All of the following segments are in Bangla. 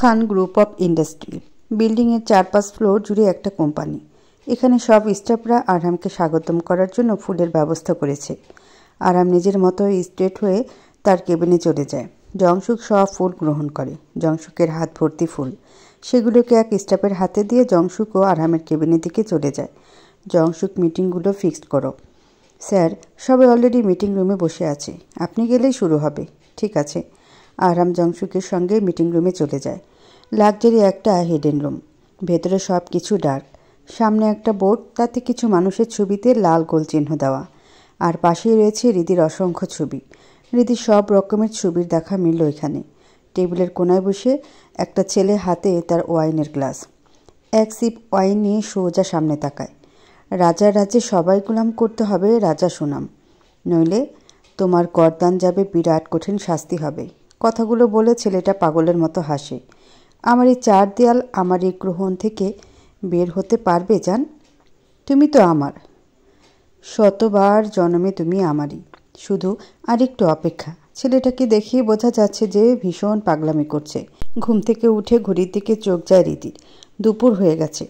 Khan group of industry. বিল্ডিংয়ের 4-5 ফ্লোর জুড়ে একটা কোম্পানি। এখানে সব স্টাফরা আরহামকে স্বাগতম করার জন্য ফুলের ব্যবস্থা করেছে। আরহাম নিজের মতো স্ট্রেট হয়ে তার কেবিনে চলে যায়। জংশুক সব ফুল গ্রহণ করে। জংশুকের হাত ভর্তি ফুল। সেগুলোকে এক স্টাফের হাতে দিয়ে জংশুকও আরহামের কেবিনের দিকে চলে যায়। জংশুক, মিটিংগুলো ফিক্সড করো। স্যার, সবাই অলরেডি মিটিং রুমে বসে আছে, আপনি গেলেই শুরু হবে। ঠিক আছে। আরহাম জংশুকের সঙ্গে মিটিং রুমে চলে যায়। লাক্সারি একটা হিডেন রুম। ভেতরে সব কিছু ডার্ক। সামনে একটা বোর্ড, তাতে কিছু মানুষের ছবিতে লাল গোল চিহ্ন দেওয়া। আর পাশেই রয়েছে হৃদির অসংখ্য ছবি। হৃদির সব রকমের ছবির দেখা মিলল এখানে। টেবিলের কোনায় বসে একটা ছেলে হাতে তার ওয়াইনের গ্লাস। এক সিপ ওয়াইন নিয়ে সোজা সামনে তাকায়। রাজার রাজ্যে সবাই গোলাম করতে হবে রাজা সুনাম, নইলে তোমার গরদান যাবে, বিরাট কঠিন শাস্তি হবে। কথাগুলো বলে ছেলেটা পাগলের মতো হাসে। আমার এই 4 দেয়াল, আমার এই গ্রহণ থেকে বের হতে পারবে জান? তুমি তো আমার, শতবার জন্মে তুমি আমারই, শুধু আরেকটু অপেক্ষা। ছেলেটাকে দেখিয়ে বোঝা যাচ্ছে যে ভীষণ পাগলামি করছে। ঘুম থেকে উঠে ঘড়ির দিকে চোখ যায় রীতির। দুপুর হয়ে গেছে।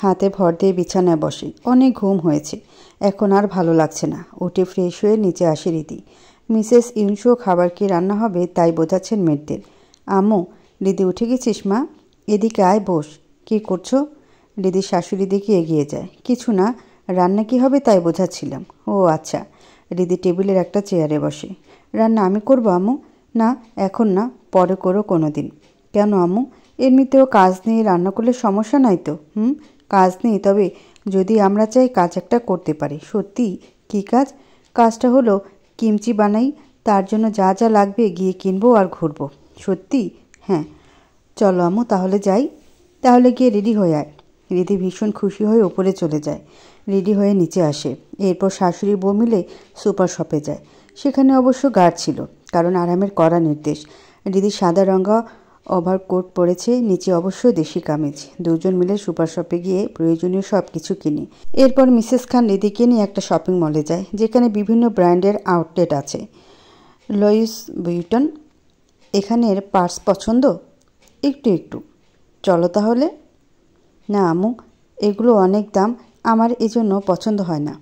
হাতে ভর দিয়ে বিছানায় বসে। অনেক ঘুম হয়েছে, এখন আর ভালো লাগছে না। উঠে ফ্রেশ হয়ে নিচে আসে রীতি। মিসেস ইউনশো খাবার কি রান্না হবে তাই বোঝাচ্ছেন মেয়েদের। আম্মু, রীতি উঠে গেছিস মা? এদিকে আয়, বস। কী করছো? রীতির শাশুড়ি দিকে এগিয়ে যায়। কিছু না, রান্না কি হবে তাই বোঝাচ্ছিলাম। ও আচ্ছা। রীতি টেবিলের একটা চেয়ারে বসে। রান্না আমি করবো আম্মু? না, এখন না, পরে করো কোনো দিন। কেন আম্মু? এমনিতেও কাজ নেই, রান্না করলে সমস্যা নাই তো? কাজ নেই, তবে যদি আমরা চাই কাজ একটা করতে পারি। সত্যি? কী কাজ? কাজটা হলো কিমচি বানাই, তার জন্য যা যা লাগবে গিয়ে কিনবো আর ঘুরবো। সত্যি? হ্যাঁ। চলো আম্মু, তাহলে যাই। তাহলে গিয়ে রেডি হয়ে আয়। রীতি ভীষণ খুশি হয়ে ওপরে চলে যায়। রেডি হয়ে নিচে আসে। এরপর শাশুড়ি বউ মিলে সুপার শপে যায়। সেখানে অবশ্য গার্ড ছিল, কারণ আরামের কড়া নির্দেশ। রীতি সাদা রঙা ওভারকোট পরেছে, নিচে অবশ্য দেশি কামিজ। দুজন মিলে সুপার শপে গিয়ে প্রয়োজনীয় সব কিছু কিনে। এরপর মিসেস খান রীতিকে নিয়ে একটা শপিং মলে যায়, যেখানে বিভিন্ন ব্র্যান্ডের আউটলেট আছে। লুইস ভিউটন, এখানের পার্স পছন্দ? একটু একটু। চলো তাহলে। না আম্মু, এগুলো অনেক দাম, আমার এজন্য পছন্দ হয় না।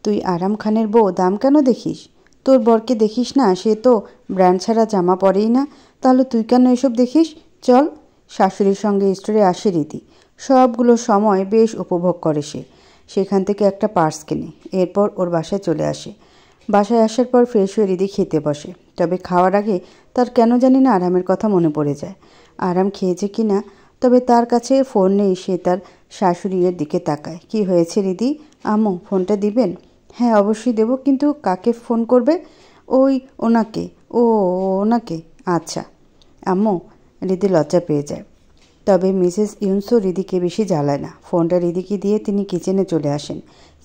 তুই আরাম খানের বউ, দাম কেন দেখিস? তোর বরকে দেখিস না? সে তো ব্র্যান্ড ছাড়া জামা পরেই না, তাহলে তুই কেন এসব দেখিস? চল। শাশুড়ির সঙ্গে স্টোরে আসে রীতি। সবগুলো সময় বেশ উপভোগ করে সে। সেখান থেকে একটা পার্স কেনে। এরপর ওর বাসায় চলে আসে। বাসায় আসার পর ফ্রেশ হয়ে রীতি খেতে বসে। তবে খাওয়ার আগে তার কেন জানি না আরামের কথা মনে পড়ে যায়। আরাম খেয়েছে কি না, তবে তার কাছে ফোন নেই। সে তার শাশুড়ির দিকে তাকায়। কি হয়েছে রীতি? আম্মু, ফোনটা দিবেন? হ্যাঁ অবশ্যই দেব, কিন্তু কাকে ফোন করবে? ওই ওনাকে। ও, ওনাকে? আচ্ছা। আম্মু, রীতি লজ্জা পেয়ে যায়। তবে মিসেস ইউনসো রীতিকে বেশি জ্বালায় না। ফোনটা রীতিকে দিয়ে তিনি কিচেনে চলে আসেন।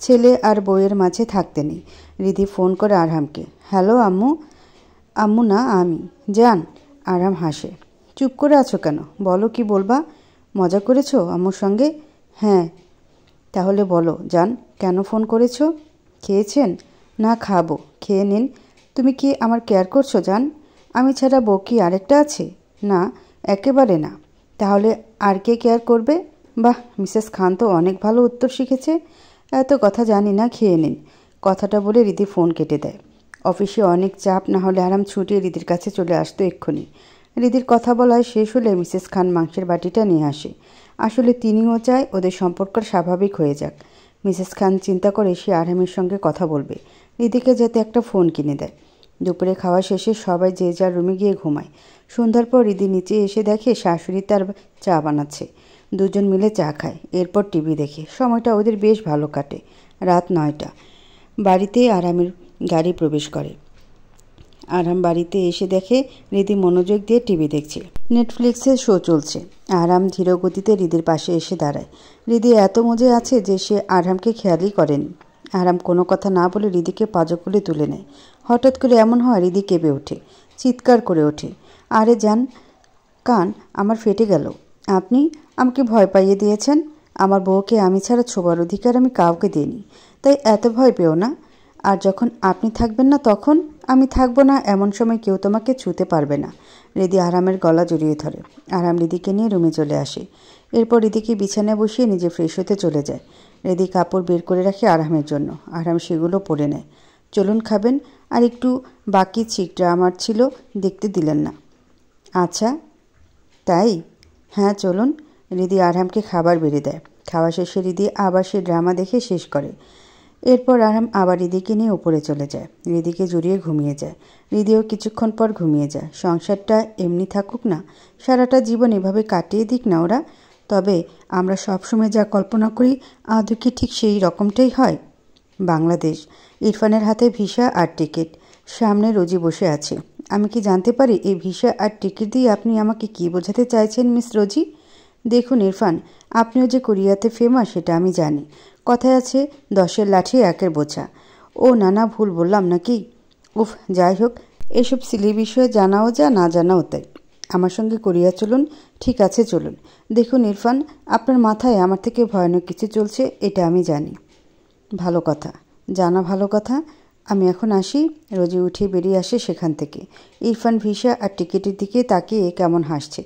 ছেলে আর বউয়ের মাঝে থাকতে নেই। রীতি ফোন করে আরহামকে। হ্যালো আম্মু। আম্মু না, আমি। জান। আরহাম হাসে। চুপ করে আছো কেন? বলো, কি বলবা? মজা করেছো আম্মুর সঙ্গে? হ্যাঁ। তাহলে বলো জান, কেন ফোন করেছো? খেয়েছেন? না, খাবো। খেয়ে নিন। তুমি কি আমার কেয়ার করছো জান? আমি ছাড়া বউ কি আরেকটা আছে? না, একেবারে না। তাহলে আর কে কেয়ার করবে? বাহ, মিসেস খান তো অনেক ভালো উত্তর শিখেছে। এত কথা জানি না, খেয়ে নিন। কথাটা বলে রীতি ফোন কেটে দেয়। অফিসে অনেক চাপ, না হলে আরাম ছুটিয়ে রীতির কাছে চলে আসতো এক্ষুনি। রীতির কথা বলায় শেষ হলে মিসেস খান মাংসের বাটিটা নিয়ে আসে। আসলে তিনিও চায় ওদের সম্পর্ক স্বাভাবিক হয়ে যাক। মিসেস খান চিন্তা করে সে আরহামের সঙ্গে কথা বলবে, রীতিকে যাতে একটা ফোন কিনে দেয়। দুপুরে খাওয়া শেষে সবাই যে যার রুমে গিয়ে ঘুমায়। সন্ধ্যার পর রীতি নিচে এসে দেখে শাশুড়ি তার চা বানাচ্ছে। দুজন মিলে চা খায়। এরপর টিভি দেখে। সময়টা ওদের বেশ ভালো কাটে। রাত 9টা। বাড়িতে আরামের গাড়ি প্রবেশ করে। আরাম বাড়িতে এসে দেখে রীতি মনোযোগ দিয়ে টিভি দেখছে। নেটফ্লিক্সে শো চলছে। আরাম ধীর গতিতে রীতির পাশে এসে দাঁড়ায়। রীতি এত মজে আছে যে সে আরামকে খেয়ালই করেনি। আরাম কোনো কথা না বলে রীতিকে পাজকুলে তুলে নেয়। হঠাৎ করে এমন হয় রীতি কেঁপে ওঠে, চিৎকার করে ওঠে। আরে জান, কান আমার ফেটে গেল। আপনি আমাকে ভয় পাইয়ে দিয়েছেন। আমার বউকে আমি ছাড়া ছোঁবার অধিকার আমি কাউকে দিইনি, তাই এত ভয় পেও না। আর যখন আপনি থাকবেন না তখন? আমি থাকবো না, এমন সময় কেউ তোমাকে ছুঁতে পারবে না। রিদি আরামের গলা জড়িয়ে ধরে। আরাম রিদিকে নিয়ে রুমে চলে আসে। এরপর রিদিকে বিছানায় বসিয়ে নিজে ফ্রেশ হতে চলে যায়। রিদি কাপড় বের করে রাখে আরামের জন্য। আরাম সেগুলো পরে নেয়। চলুন খাবেন, আর একটু বাকি চিকটা আমার ছিল, দেখতে দিলেন না। আচ্ছা তাই, হ্যাঁ চলুন। রিদি আরামকে খাবার বেড়ে দেয়। খাওয়া শেষে রিদি আবার সে ড্রামা দেখে শেষ করে। এরপর আরাম আবার রিদিকে নিয়ে উপরে চলে যায়। রিদিকে জড়িয়ে ঘুমিয়ে যায়। রিদিও কিছুক্ষণ পর ঘুমিয়ে যায়। সংসারটা এমনি থাকুক না, সারাটা জীবন এভাবে কাটিয়ে দিক না ওরা। তবে আমরা সবসময় যা কল্পনা করি আদৌ কি ঠিক সেই রকমটাই হয়? বাংলাদেশ। ইরফানের হাতে ভিসা আর টিকিট। সামনে রোজি বসে আছে। আমি কি জানতে পারি এই ভিসা আর টিকিট দিয়ে আপনি আমাকে কি বোঝাতে চাইছেন মিস রোজি? দেখুন ইরফান, আপনিও যে কোরিয়াতে ফেমাস সেটা আমি জানি। কথায় আছে 10-এর লাঠি 1-এর বোঝা। ও নানা ভুল বললাম নাকি? উফ, যাই হোক, এসব সিলি বিষয়ে জানাও যা, না জানাও তাই। আমার সঙ্গে কোরিয়া চলুন। ঠিক আছে চলুন। দেখুন ইরফান, আপনার মাথায় আমার থেকে ভয়ানক কিছু চলছে, এটা আমি জানি। ভালো কথা, জানা ভালো কথা। আমি এখন আসি। রোজি উঠে বেরিয়ে আসে সেখান থেকে। ইরফান ভিসা আর টিকিটের দিকে তাকিয়ে কেমন হাসছে।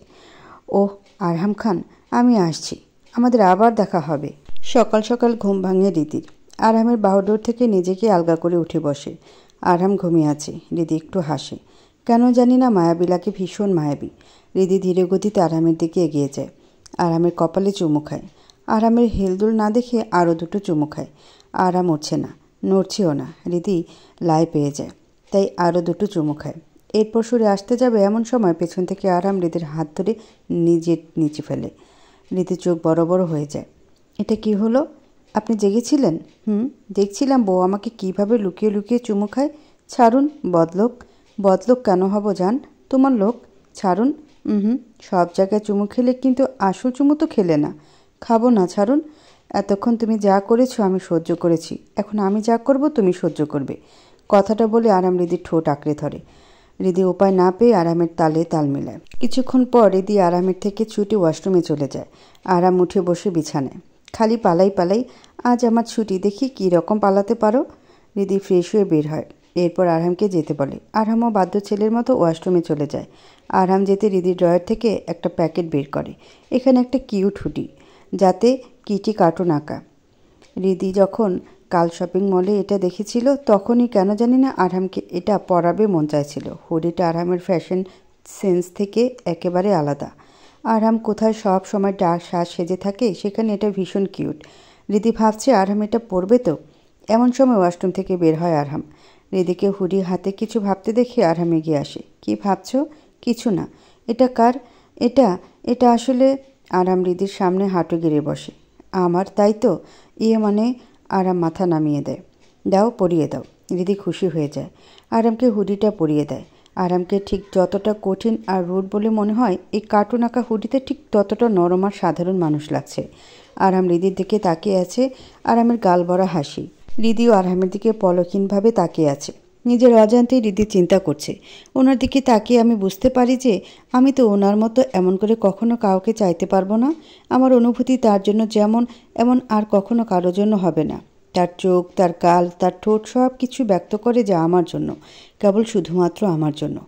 ওহ আরহাম খান, আমি আসছি, আমাদের আবার দেখা হবে। সকাল সকাল ঘুম ভাঙে রিদির। আরহামের বাহুডোর থেকে নিজেকে আলগা করে উঠে বসে। আরহাম ঘুমিয়ে আছে। রিদি একটু হাসে। কেন জানি না মায়াবিলাকে ভীষণ মায়াবী। রিদি ধীরে গতিতে আরহামের দিকে এগিয়ে যায়। আরহামের কপালে চুমু খায়। আরহামের হেলদোল না দেখে আরও দুটো চুমু খায়। আরহাম উঠছে না, নড়ছেও না। রিদি লাই পেয়ে যায়, তাই আরও দুটো চুমু খায়। এরপর সরে আসতে যাবে এমন সময় পেছন থেকে আরহাম রিদির হাত ধরে নিজের নিচে ফেলে। রিদির চোখ বড় বড় হয়ে যায়। এটা কি হলো? আপনি জেগেছিলেন? দেখছিলাম বউ আমাকে কিভাবে লুকিয়ে লুকিয়ে চুমু খায়। ছাড়ুন, বদলোক। বদলোক কেন হব জান? তোমার লোক। ছাড়ুন। সব জায়গায় চুমু খেলে, কিন্তু আসল চুমু তো খেলে না। খাবো না, ছাড়ুন। এতক্ষণ তুমি যা করেছো আমি সহ্য করেছি, এখন আমি যা করব তুমি সহ্য করবে। কথাটা বলে আরাম রিদির ঠোঁট আঁকড়ে ধরে। রিদি উপায় না পেয়ে আরামের তালে তাল মেলায়। কিছুক্ষণ পর রিদি আরামের থেকে ছুটে ওয়াশরুমে চলে যায়। আরাম উঠে বসে বিছানায়। খালি পালাই পালাই, আজ আমার ছুটি, দেখি কী রকম পালাতে পারো। রিদি ফ্রেশ হয়ে বের হয়। এরপর আরহামকে যেতে বলে। আরহামও বাধ্য ছেলের মতো ওয়াশরুমে চলে যায়। আরহাম যেতে রিদি ড্রয়ার থেকে একটা প্যাকেট বের করে। এখানে একটা কিউট হুডি, যাতে কিটি কার্টুন আঁকা। রিদি যখন কাল শপিং মলে এটা দেখেছিল, তখনই কেন জানি না আরহামকে এটা পরাবে মন চাইছিল। হুডিটা আরহামের ফ্যাশন সেন্স থেকে একেবারে আলাদা। আরহাম কোথায় সব সময় ডার্ক সাজ সেজে থাকে, সেখানে এটা ভীষণ কিউট। রিদি ভাবছে আরহাম এটা পরবে তো। এমন সময় ওয়াশরুম থেকে বের হয় আরহাম। রিদিকে হুডি হাতে কিছু ভাবতে দেখে আরহাম এগিয়ে আসে। কি ভাবছো? কিছু না। এটা কার? এটা এটা আসলে। আরহাম রিদির সামনে হাঁটু গেড়ে বসে। আমার, তাই তো? মানে? আরহাম মাথা নামিয়ে দেয়। দাও, পরিয়ে দাও। রিদি খুশি হয়ে যায়। আরহামকে হুডিটা পরিয়ে দেয়। আরহামকে ঠিক যতটা কঠিন আর রুড বলে মনে হয়, এই কার্টুন আঁকা হুডিতে ঠিক ততটা নরম আর সাধারণ মানুষ লাগছে। আরহাম রিদির দিকে তাকিয়ে আছে। আরহামের গাল ভরা হাসি। রিদিও আরহামের দিকে পলকহীনভাবে তাকিয়ে আছে। নিজের অজান্তেই রিদি চিন্তা করছে, ওনার দিকে তাকিয়ে আমি বুঝতে পারি যে আমি তো ওনার মতো এমন করে কখনো কাউকে চাইতে পারবো না। আমার অনুভূতি তার জন্য যেমন, এমন আর কখনো কারোর জন্য হবে না। তার চোখ, তার গাল, তার ঠোঁট সব কিছু ব্যক্ত করে যা আমার জন্য, কেবল শুধুমাত্র আমার জন্য।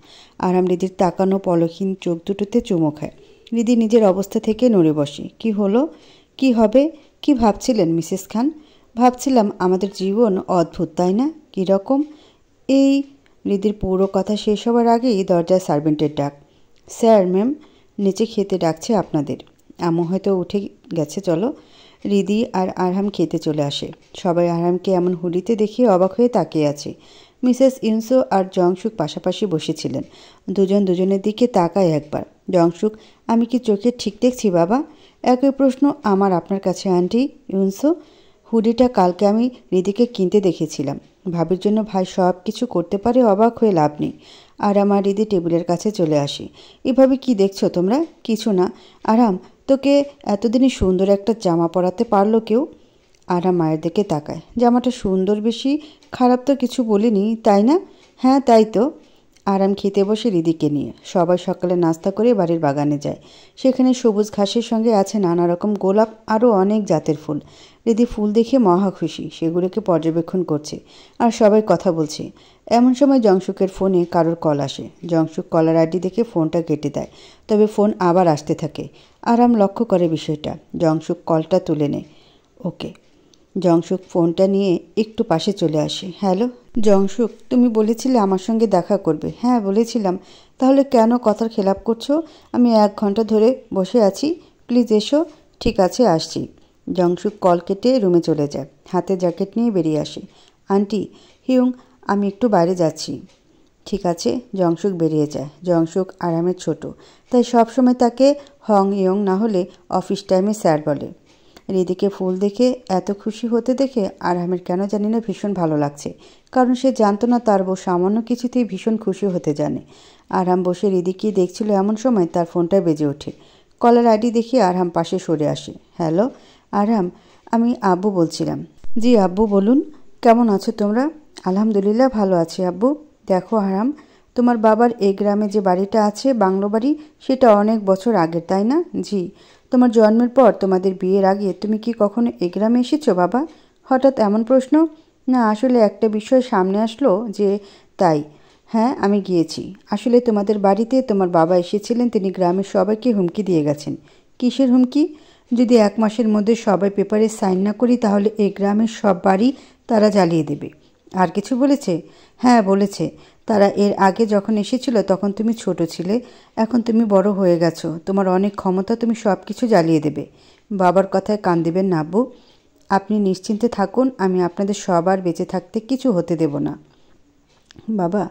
আরহাম রিদির তাকানো পলকহীন চোখ দুটোতে চুমো খায়। রিদি নিজের অবস্থা থেকে নড়ে বসে। কি হলো? কি হবে? কি ভাবছিলেন মিসেস খান? ভাবছিলাম আমাদের জীবন অদ্ভুত, তাই না? কীরকম? এই রিদির পুরো কথা শেষ হওয়ার আগেই দরজায় সার্ভেন্টের ডাক। স্যার, ম্যাম নিচে খেতে ডাকছে আপনাদের। আম্মু হয়তো উঠে গেছে, চলো। রিদি আর আরহাম খেতে চলে আসে। সবাই আরহামকে এমন হুডিতে দেখে অবাক হয়ে তাকিয়ে আছে। মিসেস ইউনসো আর জংশুক পাশাপাশি বসেছিলেন। দুজন দুজনের দিকে তাকায় একবার। জংশুক, আমি কি চোখে ঠিক দেখছি বাবা? একই প্রশ্ন আমার আপনার কাছে আন্টি ইউনসো। হুডিটা কালকে আমি রিদিকে কিনতে দেখেছিলাম। ভাবির জন্য ভাই সব কিছু করতে পারে, অবাক হয়ে লাভ নেই। আর আমার রিদি টেবিলের কাছে চলে আসে। এভাবে কি দেখছো তোমরা? কিছু না। আরাম, তোকে এতদিনে সুন্দর একটা জামা পরাতে পারলো কেউ? আরাম মায়ের দিকে তাকায়। জামাটা সুন্দর বেশি, খারাপ তো কিছু বলিনি, তাই না? হ্যাঁ তাই তো। আরাম খেতে বসে রিদিকে নিয়ে। সবাই সকালে নাস্তা করে বাড়ির বাগানে যায়। সেখানে সবুজ ঘাসের সঙ্গে আছে নানা রকম গোলাপ, আরও অনেক জাতের ফুল। রিদি ফুল দেখে মহা খুশি, সেগুলোকে পর্যবেক্ষণ করছে আর সবাই কথা বলছে। এমন সময় জংশুকের ফোনে কারোর কল আসে। জংশুক কলার আইডি দেখে ফোনটা কেটে দেয়, তবে ফোন আবার আসতে থাকে। আরাম লক্ষ্য করে বিষয়টা। জংশুক কলটা তুলে নেয়। ওকে। জংশুক ফোনটা নিয়ে একটু পাশে চলে আসে। হ্যালো জংশুক, তুমি বলেছিলে আমার সঙ্গে দেখা করবে। হ্যাঁ বলেছিলাম। তাহলে কেন কথার খেলাপ করছো? আমি 1 ঘন্টা ধরে বসে আছি, প্লিজ এসো। ঠিক আছে, আসছি। জংশুক কল কেটে রুমে চলে যায়। হাতে জ্যাকেট নিয়ে বেরিয়ে আসে। আন্টি হিউং, আমি একটু বাইরে যাচ্ছি। ঠিক আছে। জংশুক বেরিয়ে যায়। জংশুক আরামের ছোট, তাই সবসময় তাকে হং ইয়ং না হলে অফিস টাইমে স্যার বলে। রিদিকে ফুল দেখে এত খুশি হতে দেখে আরামের কেন জানি না ভীষণ ভালো লাগছে, কারণ সে জানতো না তার বউ সামান্য কিছুতেই ভীষণ খুশি হতে জানে। আরাম বসে রিদিকে দেখছিল, এমন সময় তার ফোনটা বেজে ওঠে। কলার আইডি দেখে আরাম পাশে সরে আসে। হ্যালো আরাম, আমি আব্বু বলছিলাম। জি আব্বু বলুন। কেমন আছো তোমরা? আলহামদুলিল্লাহ ভালো আছি আব্বু। দেখো আরাম, তোমার বাবার এই গ্রামে যে বাড়িটা আছে, বাংলো বাড়ি, সেটা অনেক বছর আগের, তাই না? জি। তোমার জন্মের পর, তোমাদের বিয়ের আগে তুমি কি কখনো এই গ্রামে এসেছো বাবা? হঠাৎ এমন প্রশ্ন? না, আসলে একটা বিষয় সামনে আসলো যে তাই। হ্যাঁ আমি গিয়েছি। আসলে তোমাদের বাড়িতে তোমার বাবা এসেছিলেন, তিনি গ্রামের সবাইকে হুমকি দিয়ে গেছেন। কিসের হুমকি? যদি 1 মাসের মধ্যে সবাই পেপারে সাইন না করি তাহলে এই গ্রামের সব বাড়ি তারা জ্বালিয়ে দেবে। আর কিছু বলেছে? হ্যাঁ বলেছে, তারা এর আগে যখন এসেছিল তখন তুমি ছোট ছিলে, এখন তুমি বড় হয়ে গেছো, তোমার অনেক ক্ষমতা, তুমি সব কিছু জ্বালিয়ে দেবে। বাবার কথায় কান দেবেন না আব্বু। আপনি নিশ্চিন্তে থাকুন, আমি আপনাদের সবার বেঁচে থাকতে কিছু হতে দেব না। বাবা,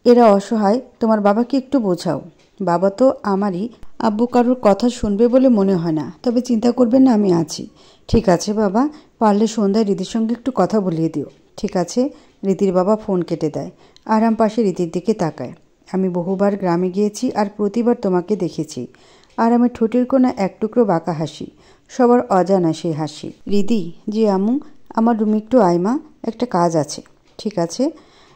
এরা অসহায়, তোমার বাবাকে একটু বোঝাও। বাবা তো আমারই, আব্বু কারোর কথা শুনবে বলে মনে হয় না, তবে চিন্তা করবেন না, আমি আছি। ঠিক আছে বাবা, পারলে সন্ধ্যায় রিদির সঙ্গে একটু কথা বলিয়ে দিও। ঠিক আছে। রিদির বাবা ফোন কেটে দেয়। আরাম পাশে রিদির দিকে তাকায়। আমি বহুবার গ্রামে গিয়েছি আর প্রতিবার তোমাকে দেখেছি। আরামের ঠোঁটের কোণা এক টুকরো বাঁকা হাসি, সবার অজানা সেই হাসি। রিদি, জি আম্মু, আমার রুমে একটু আয়মা, একটা কাজ আছে। ঠিক আছে।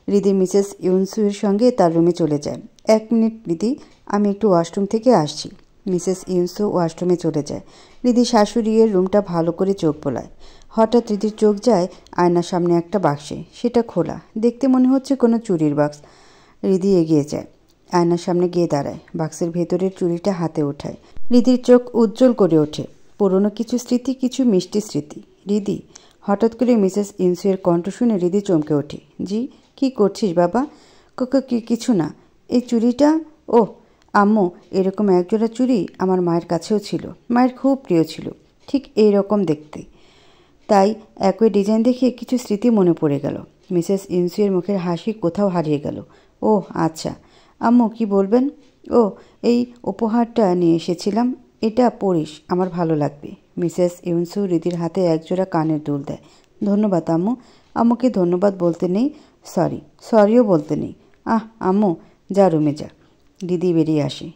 রিদি মিসেস ইউনসুয়ের সঙ্গে তার রুমে চলে যায়। 1 মিনিট রিদি, আমি একটু ওয়াশরুম থেকে আসছি। মিসেস ইউনসু ওয়াশরুমে চলে যায়। রিদি শাশুড়ির রুমটা ভালো করে চোখ বোলায়। হঠাৎ রিদির চোখ যায় আয়নার সামনে একটা বাক্সে। সেটা খোলা, দেখতে মনে হচ্ছে কোনো চুরির বাক্স। রিদি এগিয়ে যায়, আয়নার সামনে গিয়ে দাঁড়ায়, বাক্সের ভেতরের চুড়িটা হাতে ওঠায়। রিদির চোখ উজ্জ্বল করে ওঠে। পুরনো কিছু স্মৃতি, কিছু মিষ্টি স্মৃতি। রিদি। হঠাৎ করে মিসেস ইনসুয়ের কণ্ঠ শুনে রিদি চমকে ওঠে। জি, কি করছিস বাবা? কিছু না। এই চুড়িটা? ও আম্মু, এরকম একজোড়া চুড়ি আমার মায়ের কাছেও ছিল, মায়ের খুব প্রিয় ছিল, ঠিক এই রকম দেখতে। তাই একই ডিজাইন দেখে কিছু স্মৃতি মনে পড়ে গেল। মিসেস ইনসুয়ের মুখের হাসি কোথাও হারিয়ে গেল। ও আচ্ছা আম্মু, কি বলবেন? ও, এই উপহারটা নিয়ে এসেছিলাম, এটা পড়িস, আমার ভালো লাগবে। মিসেস ইউনসু রিদির হাতে একজোড়া কানের দুল দেয়। ধন্যবাদ আম্মু। আম্মুকে ধন্যবাদ বলতে নেই, সরিও বলতে নেই। আম্মু, যা রুমে যা। রিদি বেরিয়ে আসে।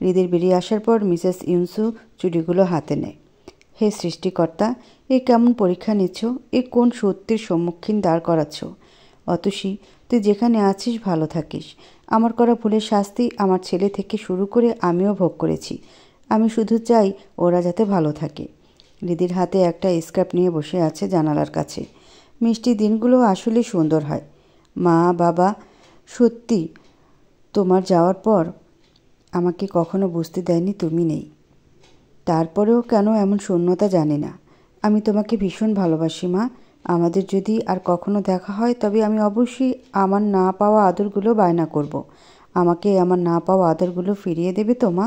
রিদির বেরিয়ে আসার পর মিসেস ইউনসু চুড়িগুলো হাতে নেয়। হে সৃষ্টিকর্তা, এ কেমন পরীক্ষা নিচ্ছ? এ কোন সত্যের সম্মুখীন দাঁড় করাচ্ছ? অতসী, তুই যেখানে আছিস ভালো থাকিস। আমার করা ভুলের শাস্তি আমার ছেলে থেকে শুরু করে আমিও ভোগ করেছি। আমি শুধু চাই ওরা যাতে ভালো থাকে। রিদির হাতে একটা স্কার্ফ নিয়ে বসে আছে জানালার কাছে। মিষ্টি দিনগুলো আসলে সুন্দর হয়। মা বাবা, সত্যি তোমার যাওয়ার পর আমাকে কখনো বুঝতে দেয়নি তুমি নেই। তারপরেও কেন এমন শূন্যতা জানি না। আমি তোমাকে ভীষণ ভালোবাসি মা। আমাদের যদি আর কখনো দেখা হয় তবে আমি অবশ্যই আমার না পাওয়া আদরগুলো বায়না করব। আমাকে আমার না পাওয়া আদরগুলো ফিরিয়ে দেবে তো মা?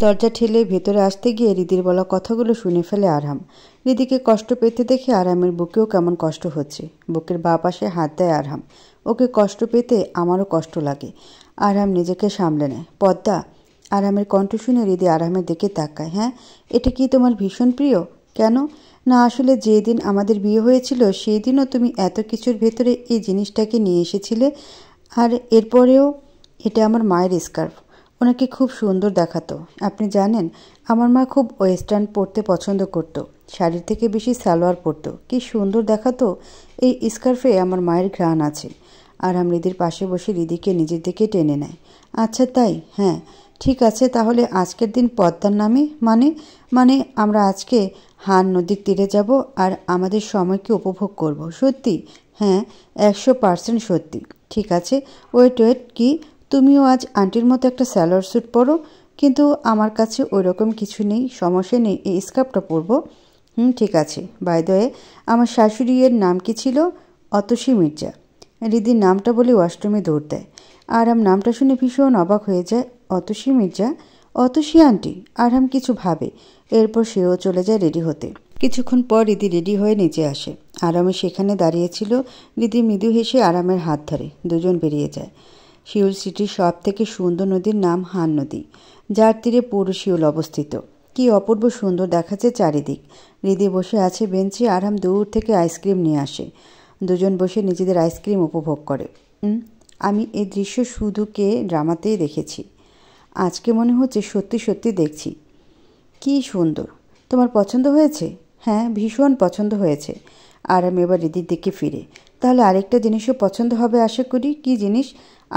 দরজা ঠেলে ভেতরে আসতে গিয়ে রিদির বলা কথাগুলো শুনে ফেলে আরাম। রিদিকে কষ্ট পেতে দেখে আরামের বুকেও কেমন কষ্ট হচ্ছে। বুকের বাঁ পাশে হাত দেয় আরাম। ওকে কষ্ট পেতে আমারও কষ্ট লাগে। আরাম নিজেকে সামলে নেয়। পদ্মা। আরামের কণ্ঠ শুনে রিদি আরামের দিকে তাকায়। হ্যাঁ, এটা কি তোমার ভীষণ প্রিয়? কেন? না আসলে যেদিন আমাদের বিয়ে হয়েছিল সেই দিনও তুমি এত কিছুর ভেতরে এই জিনিসটাকে নিয়ে এসেছিলে। আর এরপরেও এটা আমার মায়ের স্কার্ফ। ওনাকে খুব সুন্দর দেখাতো। আপনি জানেন, আমার মা খুব ওয়েস্টার্ন পরতে পছন্দ করত, শাড়ির থেকে বেশি সালোয়ার পরতো। কি সুন্দর দেখাতো। এই স্কার্ফে আমার মায়ের ঘ্রাণ আছে। আরহাম রিদির পাশে বসে রিদিকে নিজের দিকে টেনে নেয়। আচ্ছা তাই, হ্যাঁ ঠিক আছে, তাহলে আজকের দিন পদ্মার নামে মানে আমরা আজকে হান নদীর তীরে যাব আর আমাদের সময়কে উপভোগ করব। সত্যি? হ্যাঁ 100% সত্যি। ঠিক আছে, ওয়েট কি তুমিও আজ আন্টির মতো একটা স্যালোয়ার স্যুট পরো? কিন্তু আমার কাছে ওই রকম কিছু নেই, সমস্যা নেই, এই স্কার্ফটা পরবো। ঠিক আছে। বাই দ্য ওয়ে, আমার শাশুড়ির নাম কি ছিল? অতসী মির্জা। রিদির নামটা বলে ওয়াশরুমে দৌড় দেয়। আরহাম নামটা শুনে ভীষণ অবাক হয়ে যায়। অতসী মির্জা? অতসী আন্টি? আরহাম কিছু ভাবে, এরপর সেও চলে যায় রেডি হতে। কিছুক্ষণ পর রিদি রেডি হয়ে নিচে আসে। আরামে সেখানে দাঁড়িয়েছিল। রিদি মৃদু হেসে আরামের হাত ধরে দুজন বেরিয়ে যায়। শিউল সিটির সব থেকে সুন্দর নদীর নাম হান নদী, যার তীরে পুরো শিউল অবস্থিত। কি অপূর্ব সুন্দর দেখাচ্ছে চারিদিক। রিদি বসে আছে বেঞ্চে, আরাম দূর থেকে আইসক্রিম নিয়ে আসে। দুজন বসে নিজেদের আইসক্রিম উপভোগ করে। আমি এই দৃশ্য শুধুকে ড্রামাতেই দেখেছি, আজকে মনে হচ্ছে সত্যি সত্যি দেখছি। কি সুন্দর! তোমার পছন্দ হয়েছে? হ্যাঁ ভীষণ পছন্দ হয়েছে। আরাম এবার রিদির দিকে ফিরে। তাহলে আরেকটা জিনিসও পছন্দ হবে আশা করি। কি জিনিস?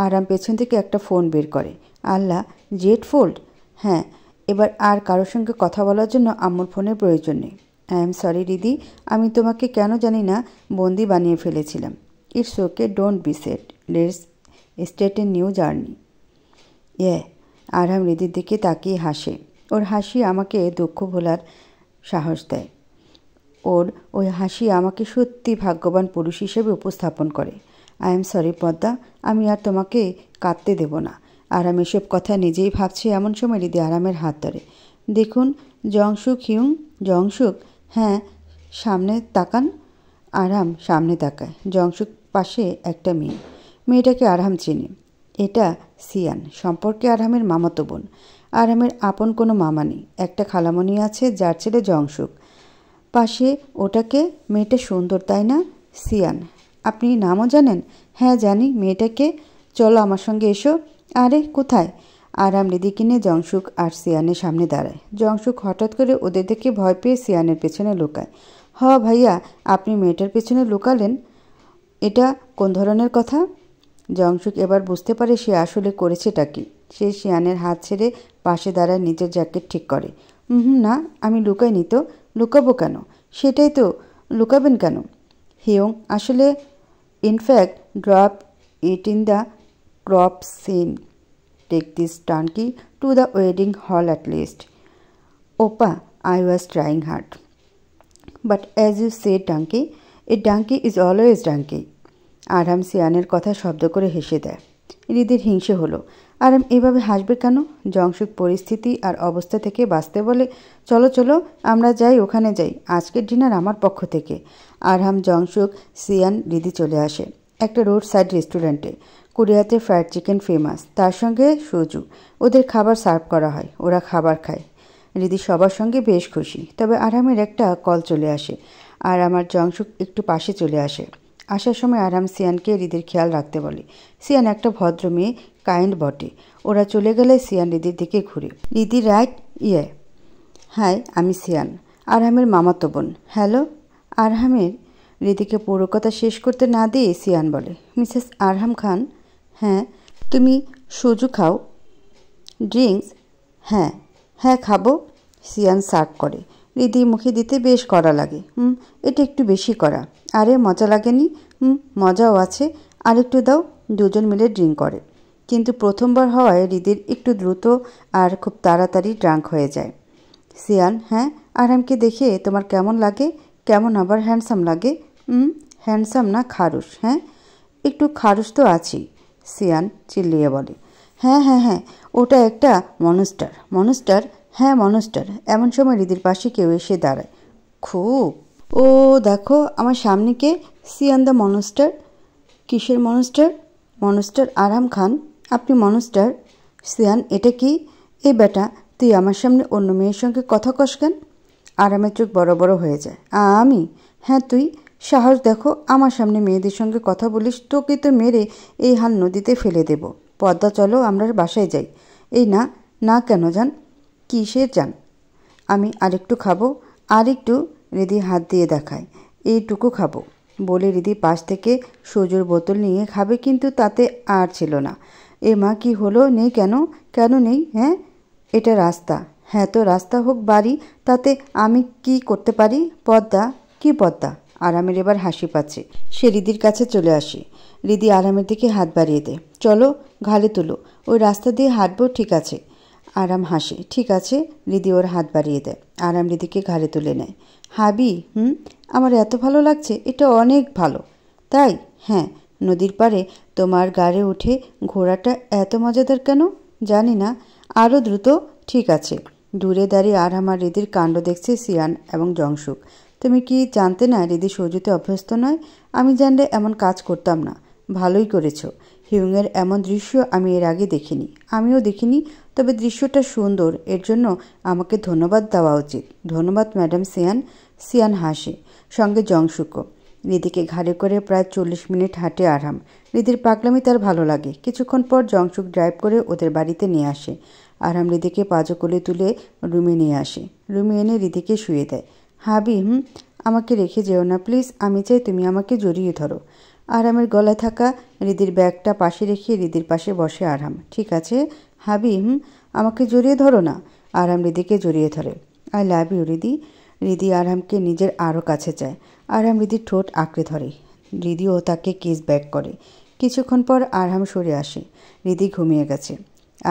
আরাম পেছন থেকে একটা ফোন বের করে। আল্লাহ, জেড ফোল্ড? হ্যাঁ, এবার আর কারোর সঙ্গে কথা বলার জন্য আম্মুর ফোনের প্রয়োজন নেই। আই এম সরি রিদি, আমি তোমাকে কেন জানি না বন্দি বানিয়ে ফেলেছিলাম। It's okay, don't be sad, let's start a new journey. Arham রিদির দিকে তাকিয়ে হাসে। ওর হাসি আমাকে দুঃখ ভোলার সাহস দেয়। ওর ওই হাসি আমাকে সত্যি ভাগ্যবান পুরুষ হিসেবে উপস্থাপন করে। আই এম সরি পদ্মা, আমি আর তোমাকে কাঁদতে দেব না। আরাম এসব কথা নিজেই ভাবছে এমন সময় রিদি আরামের হাত ধরে। দেখুন জংশুক হিউং। জংশুক? হ্যাঁ, সামনে তাকান। আরাম সামনে তাকায়। জংশুক পাশে একটা মেয়ে। মেয়েটাকে আরহাম চেনে। এটা সিয়ান, সম্পর্কে আরহামের মামাতো বোন। আরহামের আপন কোনো মামা নেই, একটা খালামণি আছে যার ছেলে জংশুক। পাশে ওটাকে, মেয়েটা সুন্দর তাই না? সিয়ান। আপনি নামও জানেন? হ্যাঁ জানি। মেয়েটাকে? চলো আমার সঙ্গে এসো। আরে কোথায়? আরহাম রিদিকে নিয়ে জংশুক আর সিয়ানের সামনে দাঁড়ায়। জংশুক হঠাৎ করে ওদের দেখে ভয় পেয়ে সিয়ানের পেছনে লুকায়। ভাইয়া, আপনি মেয়েটার পেছনে লুকালেন? এটা কোন ধরনের কথা? জংশুক এবার বুঝতে পারে সে আসলে করেছেটা কি। সে সিয়ানের হাত ছেড়ে পাশে দাঁড়ায়, নিজের জ্যাকেট ঠিক করে। না, আমি লুকাইনি তো। লুকাবো কেন? সেটাই তো, লুকাবেন কেন? হিউং আসলে, in fact drop it in the crop scene, take this turkey to the wedding hall at least. ওপা, I was trying hard. But as you say donkey, a donkey is always donkey. আরহাম সিয়ানের কথা শব্দ করে হেসে দেয়। রিদির হিংসে হলো। আরহাম এভাবে হাসবে কেন? জংশুক পরিস্থিতি আর অবস্থা থেকে বাঁচতে বলে। চলো চলো আমরা যাই, ওখানে যাই, আজকের ডিনার আমার পক্ষ থেকে। আরহাম, জংশুক, সিয়ান, রিদি চলে আসে একটা রোড সাইড রেস্টুরেন্টে। কোরিয়াতে ফ্রাইড চিকেন ফেমাস, তার সঙ্গে সুজু। ওদের খাবার সার্ভ করা হয়, ওরা খাবার খায়। রিদি সবার সঙ্গে বেশ খুশি। তবে আরহামের একটা কল চলে আসে আর আমার জংশুক একটু পাশে চলে আসে। আসার সময় আরহাম সিয়ানকে রিদির খেয়াল রাখতে বলে। সিয়ান একটা ভদ্র মেয়ে, কাইন্ড বটে। ওরা চলে গেলে সিয়ান রিদির দিকে ঘুরে। রিদি রাইট? হাই, আমি সিয়ান, আরহামের মামাতো বোন। হ্যালো। আরহামের রিদিকে পুরো কথা শেষ করতে না দিয়ে সিয়ান বলে, মিসেস আরহাম খান। হ্যাঁ। তুমি সুজু খাও? ড্রিঙ্কস? হ্যাঁ খাবো। সিয়ান সার্ভ করে। রিদি মুখে দিতে বেশ কড়া লাগে। এটা একটু বেশি কড়া। আরে মজা লাগেনি? মজাও আছে, আর একটু দাও। দুজন মিলে ড্রিঙ্ক করে। কিন্তু প্রথমবার হওয়ায় রিদির একটু দ্রুত আর খুব তাড়াতাড়ি ড্রাঙ্ক হয়ে যায়। সিয়ান, হ্যাঁ আরহামকে দেখে তোমার কেমন লাগে? কেমন আবার হ্যান্ডসাম লাগে? হ্যান্ডসাম না, খারুস। হ্যাঁ, একটু খারুস তো আছি, সিয়ান চিল্লিয়ে বলে। হ্যাঁ, ওটা একটা মনস্টার। মনস্টার? হ্যাঁ মনস্টার। এমন সময় রিদির পাশে কেউ এসে দাঁড়ায়। খুব। ও দেখো আমার সামনে কে? Sian the monster. কিসের মনস্টার? মনস্টার আরহাম খান। আপনি মনস্টার? সিয়ান, এটা কি? এই বেটা, তুই আমার সামনে অন্য মেয়ের সঙ্গে কথা কস কেন? আরহামের চোখ বড় বড় হয়ে যায়। আমি? হ্যাঁ তুই। সাহস দেখো, আমার সামনে মেয়েদের সঙ্গে কথা বলিস, তোকে তো মেরে এই হান নদীতে ফেলে দেব। পদ্মা, চলো আমরা বাসায় যাই। এই না কেন যান? কিসের যান? আমি আরেকটু খাবো। আরেকটু? রিদি হাত দিয়ে দেখায়। এইটুকু খাবো। বলে রিদি পাশ থেকে সোজুর বোতল নিয়ে খাবে, কিন্তু তাতে আর ছিল না। এ মা, কি হলো? নেই কেন? কেন নেই? হ্যাঁ, এটা রাস্তা। হ্যাঁ তো রাস্তা হোক বাড়ি, তাতে আমি কি করতে পারি? পদ্মা? কি পদ্মা? আরামের এবার হাসি পাচ্ছে। সে রিদির কাছে চলে আসে। রিদি আরামের দিকে হাত বাড়িয়ে দেয়। চলো, ঘালে তুলো, ওই রাস্তা দিয়ে হাঁটবো, ঠিক আছে? আরাম হাসে। ঠিক আছে। রিদি ওর হাত বাড়িয়ে দেয়। আরাম রিদিকে ঘাড়ে তুলে নেয়। হাবি? আমার এত ভালো লাগছে, এটা অনেক ভালো। তাই? হ্যাঁ। নদীর পাড়ে তোমার গাড়ে উঠে ঘোড়াটা এত মজাদার কেন? জানি না। আরও দ্রুত। ঠিক আছে। দূরে দাঁড়িয়ে আরাম আর রিদির কাণ্ড দেখছে সিয়ান এবং জংশুক। তুমি কি জানতে না রিদি সৌজুতে অভ্যস্ত নয়? আমি জানলে এমন কাজ করতাম না। ভালোই করেছ। হিউংয়ের এমন দৃশ্য আমি এর আগে দেখিনি। আমিও দেখিনি, তবে দৃশ্যটা সুন্দর, এর জন্য আমাকে ধন্যবাদ দেওয়া উচিত। ধন্যবাদ ম্যাডাম সিয়ান। সিয়ান হাসে, সঙ্গে জংশুকও। রিদিকে ঘাড়ে করে প্রায় 40 মিনিট হাঁটে আরাম। রিদির পাগলামি তার ভালো লাগে। কিছুক্ষণ পর জংশুক ড্রাইভ করে ওদের বাড়িতে নিয়ে আসে। আরাম রিদিকে পাজো কোলে তুলে রুমে নিয়ে আসে। রুমে এনে রিদিকে শুয়ে দেয়। হাবি, আমাকে রেখে যেও না প্লিজ। আমি চাই তুমি আমাকে জড়িয়ে ধরো। আরামের গলায় থাকা রিদির ব্যাগটা পাশে রেখে রিদির পাশে বসে আরাম। ঠিক আছে হাবি, আমাকে জড়িয়ে ধরো না। আরাম রিদিকে জড়িয়ে ধরে। I love you Ridi. Ridi আরামকে নিজের আরও কাছে চায়। আরাম রিদির ঠোঁট আঁকড়ে ধরে। রিদিও তাকে কিস ব্যাক করে। কিছুক্ষণ পর আরাম সরে আসে। রিদি ঘুমিয়ে গেছে।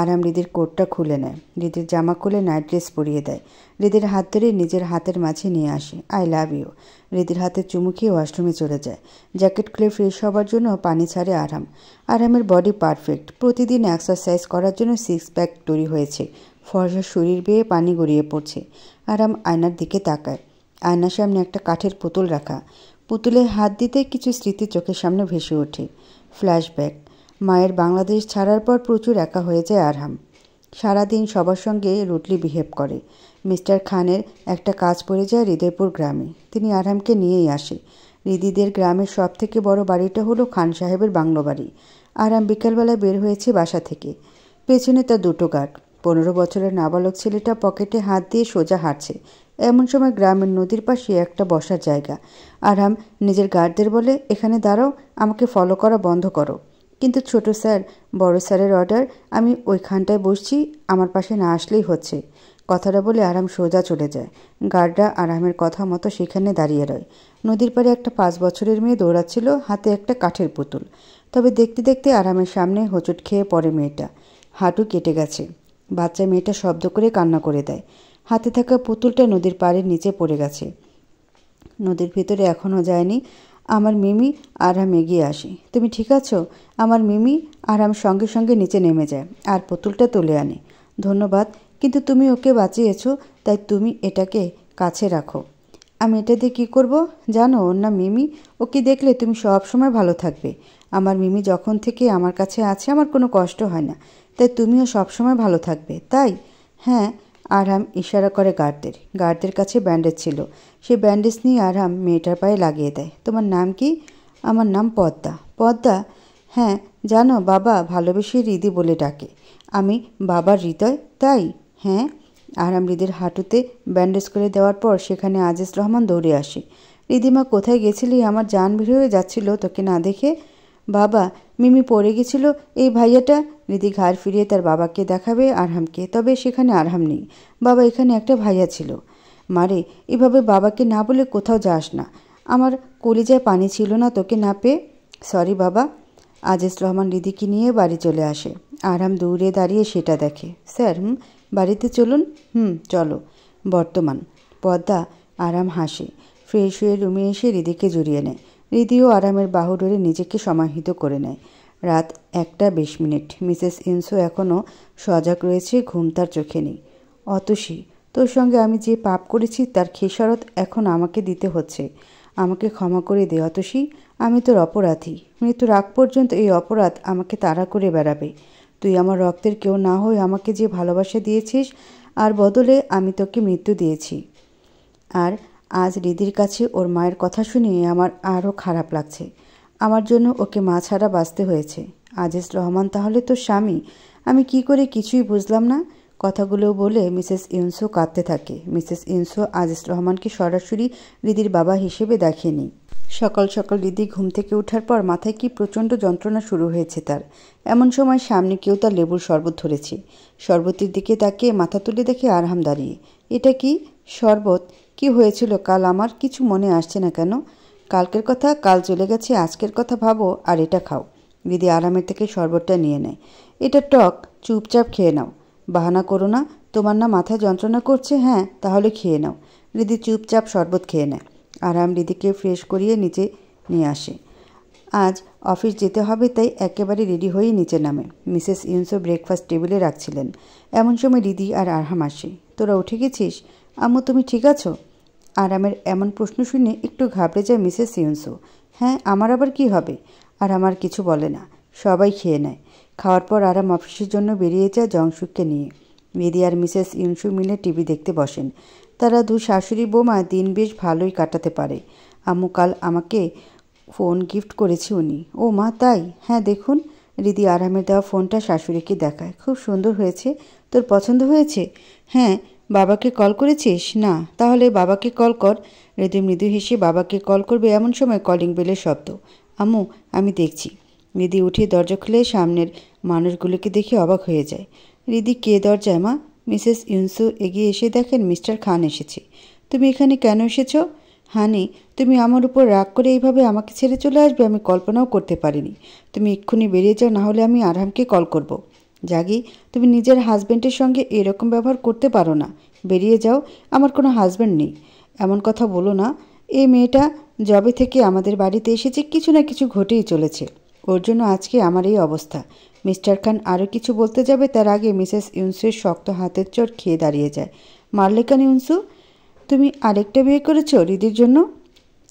আরাম রিদির কোটটা খুলে নেয়। রিদির জামা খুলে নাইট ড্রেস পরিয়ে দেয়। রিদির হাত ধরে নিজের হাতের মাঝে নিয়ে আসে। I love you. রিদির হাতে চুমু খেয়ে ওয়াশরুমে চলে যায়। জ্যাকেট খুলে ফ্রেশ হবার জন্য পানি ছাড়ে আরাম। আরামের বডি পারফেক্ট। প্রতিদিন এক্সারসাইজ করার জন্য 6 প্যাক তৈরি হয়েছে। ফর্সা শরীর বেয়ে পানি গড়িয়ে পড়ছে। আরাম আয়নার দিকে তাকায়। আয়নার সামনে একটা কাঠের পুতুল রাখা। পুতুলে হাত দিতে কিছু স্মৃতি চোখের সামনে ভেসে ওঠে। ফ্ল্যাশব্যাক। মায়ের বাংলাদেশ ছাড়ার পর প্রচুর একা হয়ে যায় আরহাম। সারাদিন সবার সঙ্গে রুটলি বিহেভ করে। মিস্টার খানের একটা কাজ পড়ে যায় হৃদয়পুর গ্রামে। তিনি আরহামকে নিয়েই আসে। রিদিদের গ্রামের সব থেকে বড় বাড়িটা হলো খান সাহেবের বাংলো বাড়ি। আরহাম বিকালবেলায় বের হয়েছে বাসা থেকে। পেছনে তার 2টো গার্ড। 15 বছরের নাবালক ছেলেটা পকেটে হাত দিয়ে সোজা হাঁটছে। এমন সময় গ্রামের নদীর পাশে একটা বসার জায়গা। আরহাম নিজের গার্ডদের বলে, এখানে দাঁড়াও, আমাকে ফলো করা বন্ধ করো। কিন্তু ছোট স্যার, বড় স্যারের অর্ডার, আমি ওইখানটায় বসছি, আমার পাশে না আসলেই হচ্ছে। কথাটা বলে আরাম সোজা চলে যায়। গার্ডরা আরামের কথা মতো সেখানে দাঁড়িয়ে রয়। নদীর পাড়ে একটা 5 বছরের মেয়ে দৌড়াচ্ছিল, হাতে একটা কাঠের পুতুল। তবে দেখতে দেখতে আরামের সামনে হোঁচট খেয়ে পড়ে মেয়েটা। হাঁটু কেটে গেছে। বাচ্চা মেয়েটা শব্দ করে কান্না করে দেয়। হাতে থাকা পুতুলটা নদীর পাড়ের নিচে পড়ে গেছে। নদীর ভিতরে এখনও যায়নি। আমার মিমি। আরাম এগিয়ে আসে। তুমি ঠিক আছো? আমার মিমি। আরাম সঙ্গে সঙ্গে নিচে নেমে যায় আর পুতুলটা তুলে আনে। ধন্যবাদ, কিন্তু তুমি ওকে বাঁচিয়েছো, তাই তুমি এটাকে কাছে রাখো। আমি এটা দিয়ে কী করবো জানো? ওর নাম মিমি। ওকে দেখলে তুমি সব সময় ভালো থাকবে। আমার মিমি যখন থেকে আমার কাছে আছে আমার কোনো কষ্ট হয় না, তাই তুমিও সব সময় ভালো থাকবে। তাই? হ্যাঁ। আরহাম ইশারা করে গার্ডদের। গার্ডদের কাছে ব্যান্ডেজ ছিল। সে ব্যান্ডেজ নিয়ে আরহাম মেয়েটার পায়ে লাগিয়ে দেয়। তোমার নাম কি? আমার নাম পদ্মা। পদ্মা? হ্যাঁ। জানো, বাবা ভালোবেসে রিদি বলে ডাকে। আমি বাবার হৃদয়। তাই? হ্যাঁ। আরহাম রিদির হাঁটুতে ব্যান্ডেজ করে দেওয়ার পর সেখানে আজিজ রহমান দৌড়ে আসে। রিদিমা, কোথায় গেছিলি? আমার জান বের হয়ে যাচ্ছিল তোকে না দেখে। বাবা, মিমি পড়ে গেছিল, এই ভাইয়াটা। রিদি ঘাড় ফিরিয়ে তার বাবাকে দেখাবে আরহামকে। তবে সেখানে আরহাম নেই। বাবা, এখানে একটা ভাইয়া ছিল। মারে, এভাবে বাবাকে না বলে কোথাও যাস না। আমার কলিজায় পানি ছিল না তোকে না পেয়ে। সরি বাবা। আজিজ রহমান রিদিকে নিয়ে বাড়ি চলে আসে। আরহাম দৌড়ে দাঁড়িয়ে সেটা দেখে। স্যার, বাড়িতে চলুন। চলো। বর্তমান। পদ্মা। আরাম হাসে। ফ্রেশ হয়ে রুমে এসে রিদিকে জড়িয়ে নেয়। রিদিও আরামের বাহু ধরে নিজেকে সমাহিত করে নেয়। রাত 1:20। মিসেস ইনসো এখনও সজাগ রয়েছে, ঘুম তার চোখে নেই। অতসী, তোর সঙ্গে আমি যে পাপ করেছি তার খেসারত এখন আমাকে দিতে হচ্ছে। আমাকে ক্ষমা করে দে অতসী। আমি তোর অপরাধী। মৃত্যুর আগ পর্যন্ত এই অপরাধ আমাকে তাড়া করে বেড়াবে। তুই আমার রক্তের কেউ না হয়ে আমাকে যে ভালোবাসা দিয়েছিস, আর বদলে আমি তোকে মৃত্যু দিয়েছি। আর আজ রিদির কাছে ওর মায়ের কথা শুনিয়ে আমার আরও খারাপ লাগছে। আমার জন্য ওকে মা ছাড়া বাঁচতে হয়েছে। আজিজ রহমান তাহলে তোর স্বামী? আমি কি করে কিছুই বুঝলাম না। কথাগুলো বলে মিসেস ইনসো কাঁদতে থাকে। মিসেস ইনসো আজিজ রহমানকে সরাসরি রিদির বাবা হিসেবে দেখেনি। সকাল সকাল রিদি ঘুম থেকে ওঠার পর মাথায় কি প্রচণ্ড যন্ত্রণা শুরু হয়েছে তার। এমন সময় সামনে কেউ তার লেবুর শরবত ধরেছে। শরবতের দিকে তাকিয়ে মাথা তুলে দেখে আরহাম দাঁড়িয়ে। এটা কি শরবত? কি হয়েছিল কাল? আমার কিছু মনে আসছে না কেন? কালকের কথা কাল চলে গেছে, আজকের কথা ভাবো আর এটা খাও। রিদি আরহামের থেকে শরবতটা নিয়ে নেয়। এটা টক, চুপচাপ খেয়ে নাও। বাহানা করো না। তোমার না মাথায় যন্ত্রণা করছে? হ্যাঁ, তাহলে খেয়ে নাও। রিদি চুপচাপ শরবত খেয়ে নেয়। আরহাম রিদিকে ফ্রেশ করিয়ে নিচে নিয়ে আসে। আজ অফিস যেতে হবে তাই একেবারে রেডি হয়েই নিচে নামে। মিসেস ইউনসো ব্রেকফাস্ট টেবিলে রাখছিলেন। এমন সময় রিদি আর আরহাম আসে। তোরা উঠে গেছিস? আম্মু, তুমি ঠিক আছো? আরামের এমন প্রশ্ন শুনে একটু ঘাবড়ে যায় মিসেস ইউনসো। হ্যাঁ, আমার আবার কি হবে? আর আমার কিছু বলে না। সবাই খেয়ে নেয়। খাওয়ার পর আরাম অফিসের জন্য বেরিয়ে যায় জংশুককে নিয়ে। রিদি আর মিসেস ইউনসু মিলে টিভি দেখতে বসেন। তারা দু শাশুড়ি বৌমা দিন বেশ ভালোই কাটাতে পারে। আম্মু কাল আমাকে ফোন গিফট করেছে উনি। ও মা, তাই? হ্যাঁ, দেখুন। রিদি আরহামের দেওয়া ফোনটা শাশুড়িকে দেখায়। খুব সুন্দর হয়েছে। তোর পছন্দ হয়েছে? হ্যাঁ। বাবাকে কল করেছিস? না। তাহলে বাবাকে কল কর। রিদি মৃদু হেসে বাবাকে কল করবে এমন সময় কলিং বেলের শব্দ। আম্মু, আমি দেখছি। রিদি উঠে দরজা খুলে সামনের মানুষগুলোকে দেখে অবাক হয়ে যায়। রিদি, কে দরজায় মা? মিসেস ইউনসু এগিয়ে এসে দেখেন মিস্টার খান এসেছে। তুমি এখানে কেন এসেছো? হানি, তুমি আমার উপর রাগ করে এইভাবে আমাকে ছেড়ে চলে আসবে আমি কল্পনাও করতে পারিনি। তুমি এক্ষুনি বেরিয়ে যাও, না হলে আমি আরহামকে কল করব। জাগি, তুমি নিজের হাজব্যান্ডের সঙ্গে এরকম ব্যবহার করতে পারো না। বেরিয়ে যাও। আমার কোনো হাজব্যান্ড নেই। এমন কথা বলো না। এই মেয়েটা যবে থেকে আমাদের বাড়িতে এসেছে কিছু না কিছু ঘটেই চলেছে। ওর জন্য আজকে আমার এই অবস্থা। মিস্টার খান আরও কিছু বলতে যাবে তার আগে মিসেস ইউনসুয়ের শক্ত হাতের চোট খেয়ে দাঁড়িয়ে যায়। মারলে কেন ইউনসু? তুমি আরেকটা বিয়ে করেছো রিদির জন্য?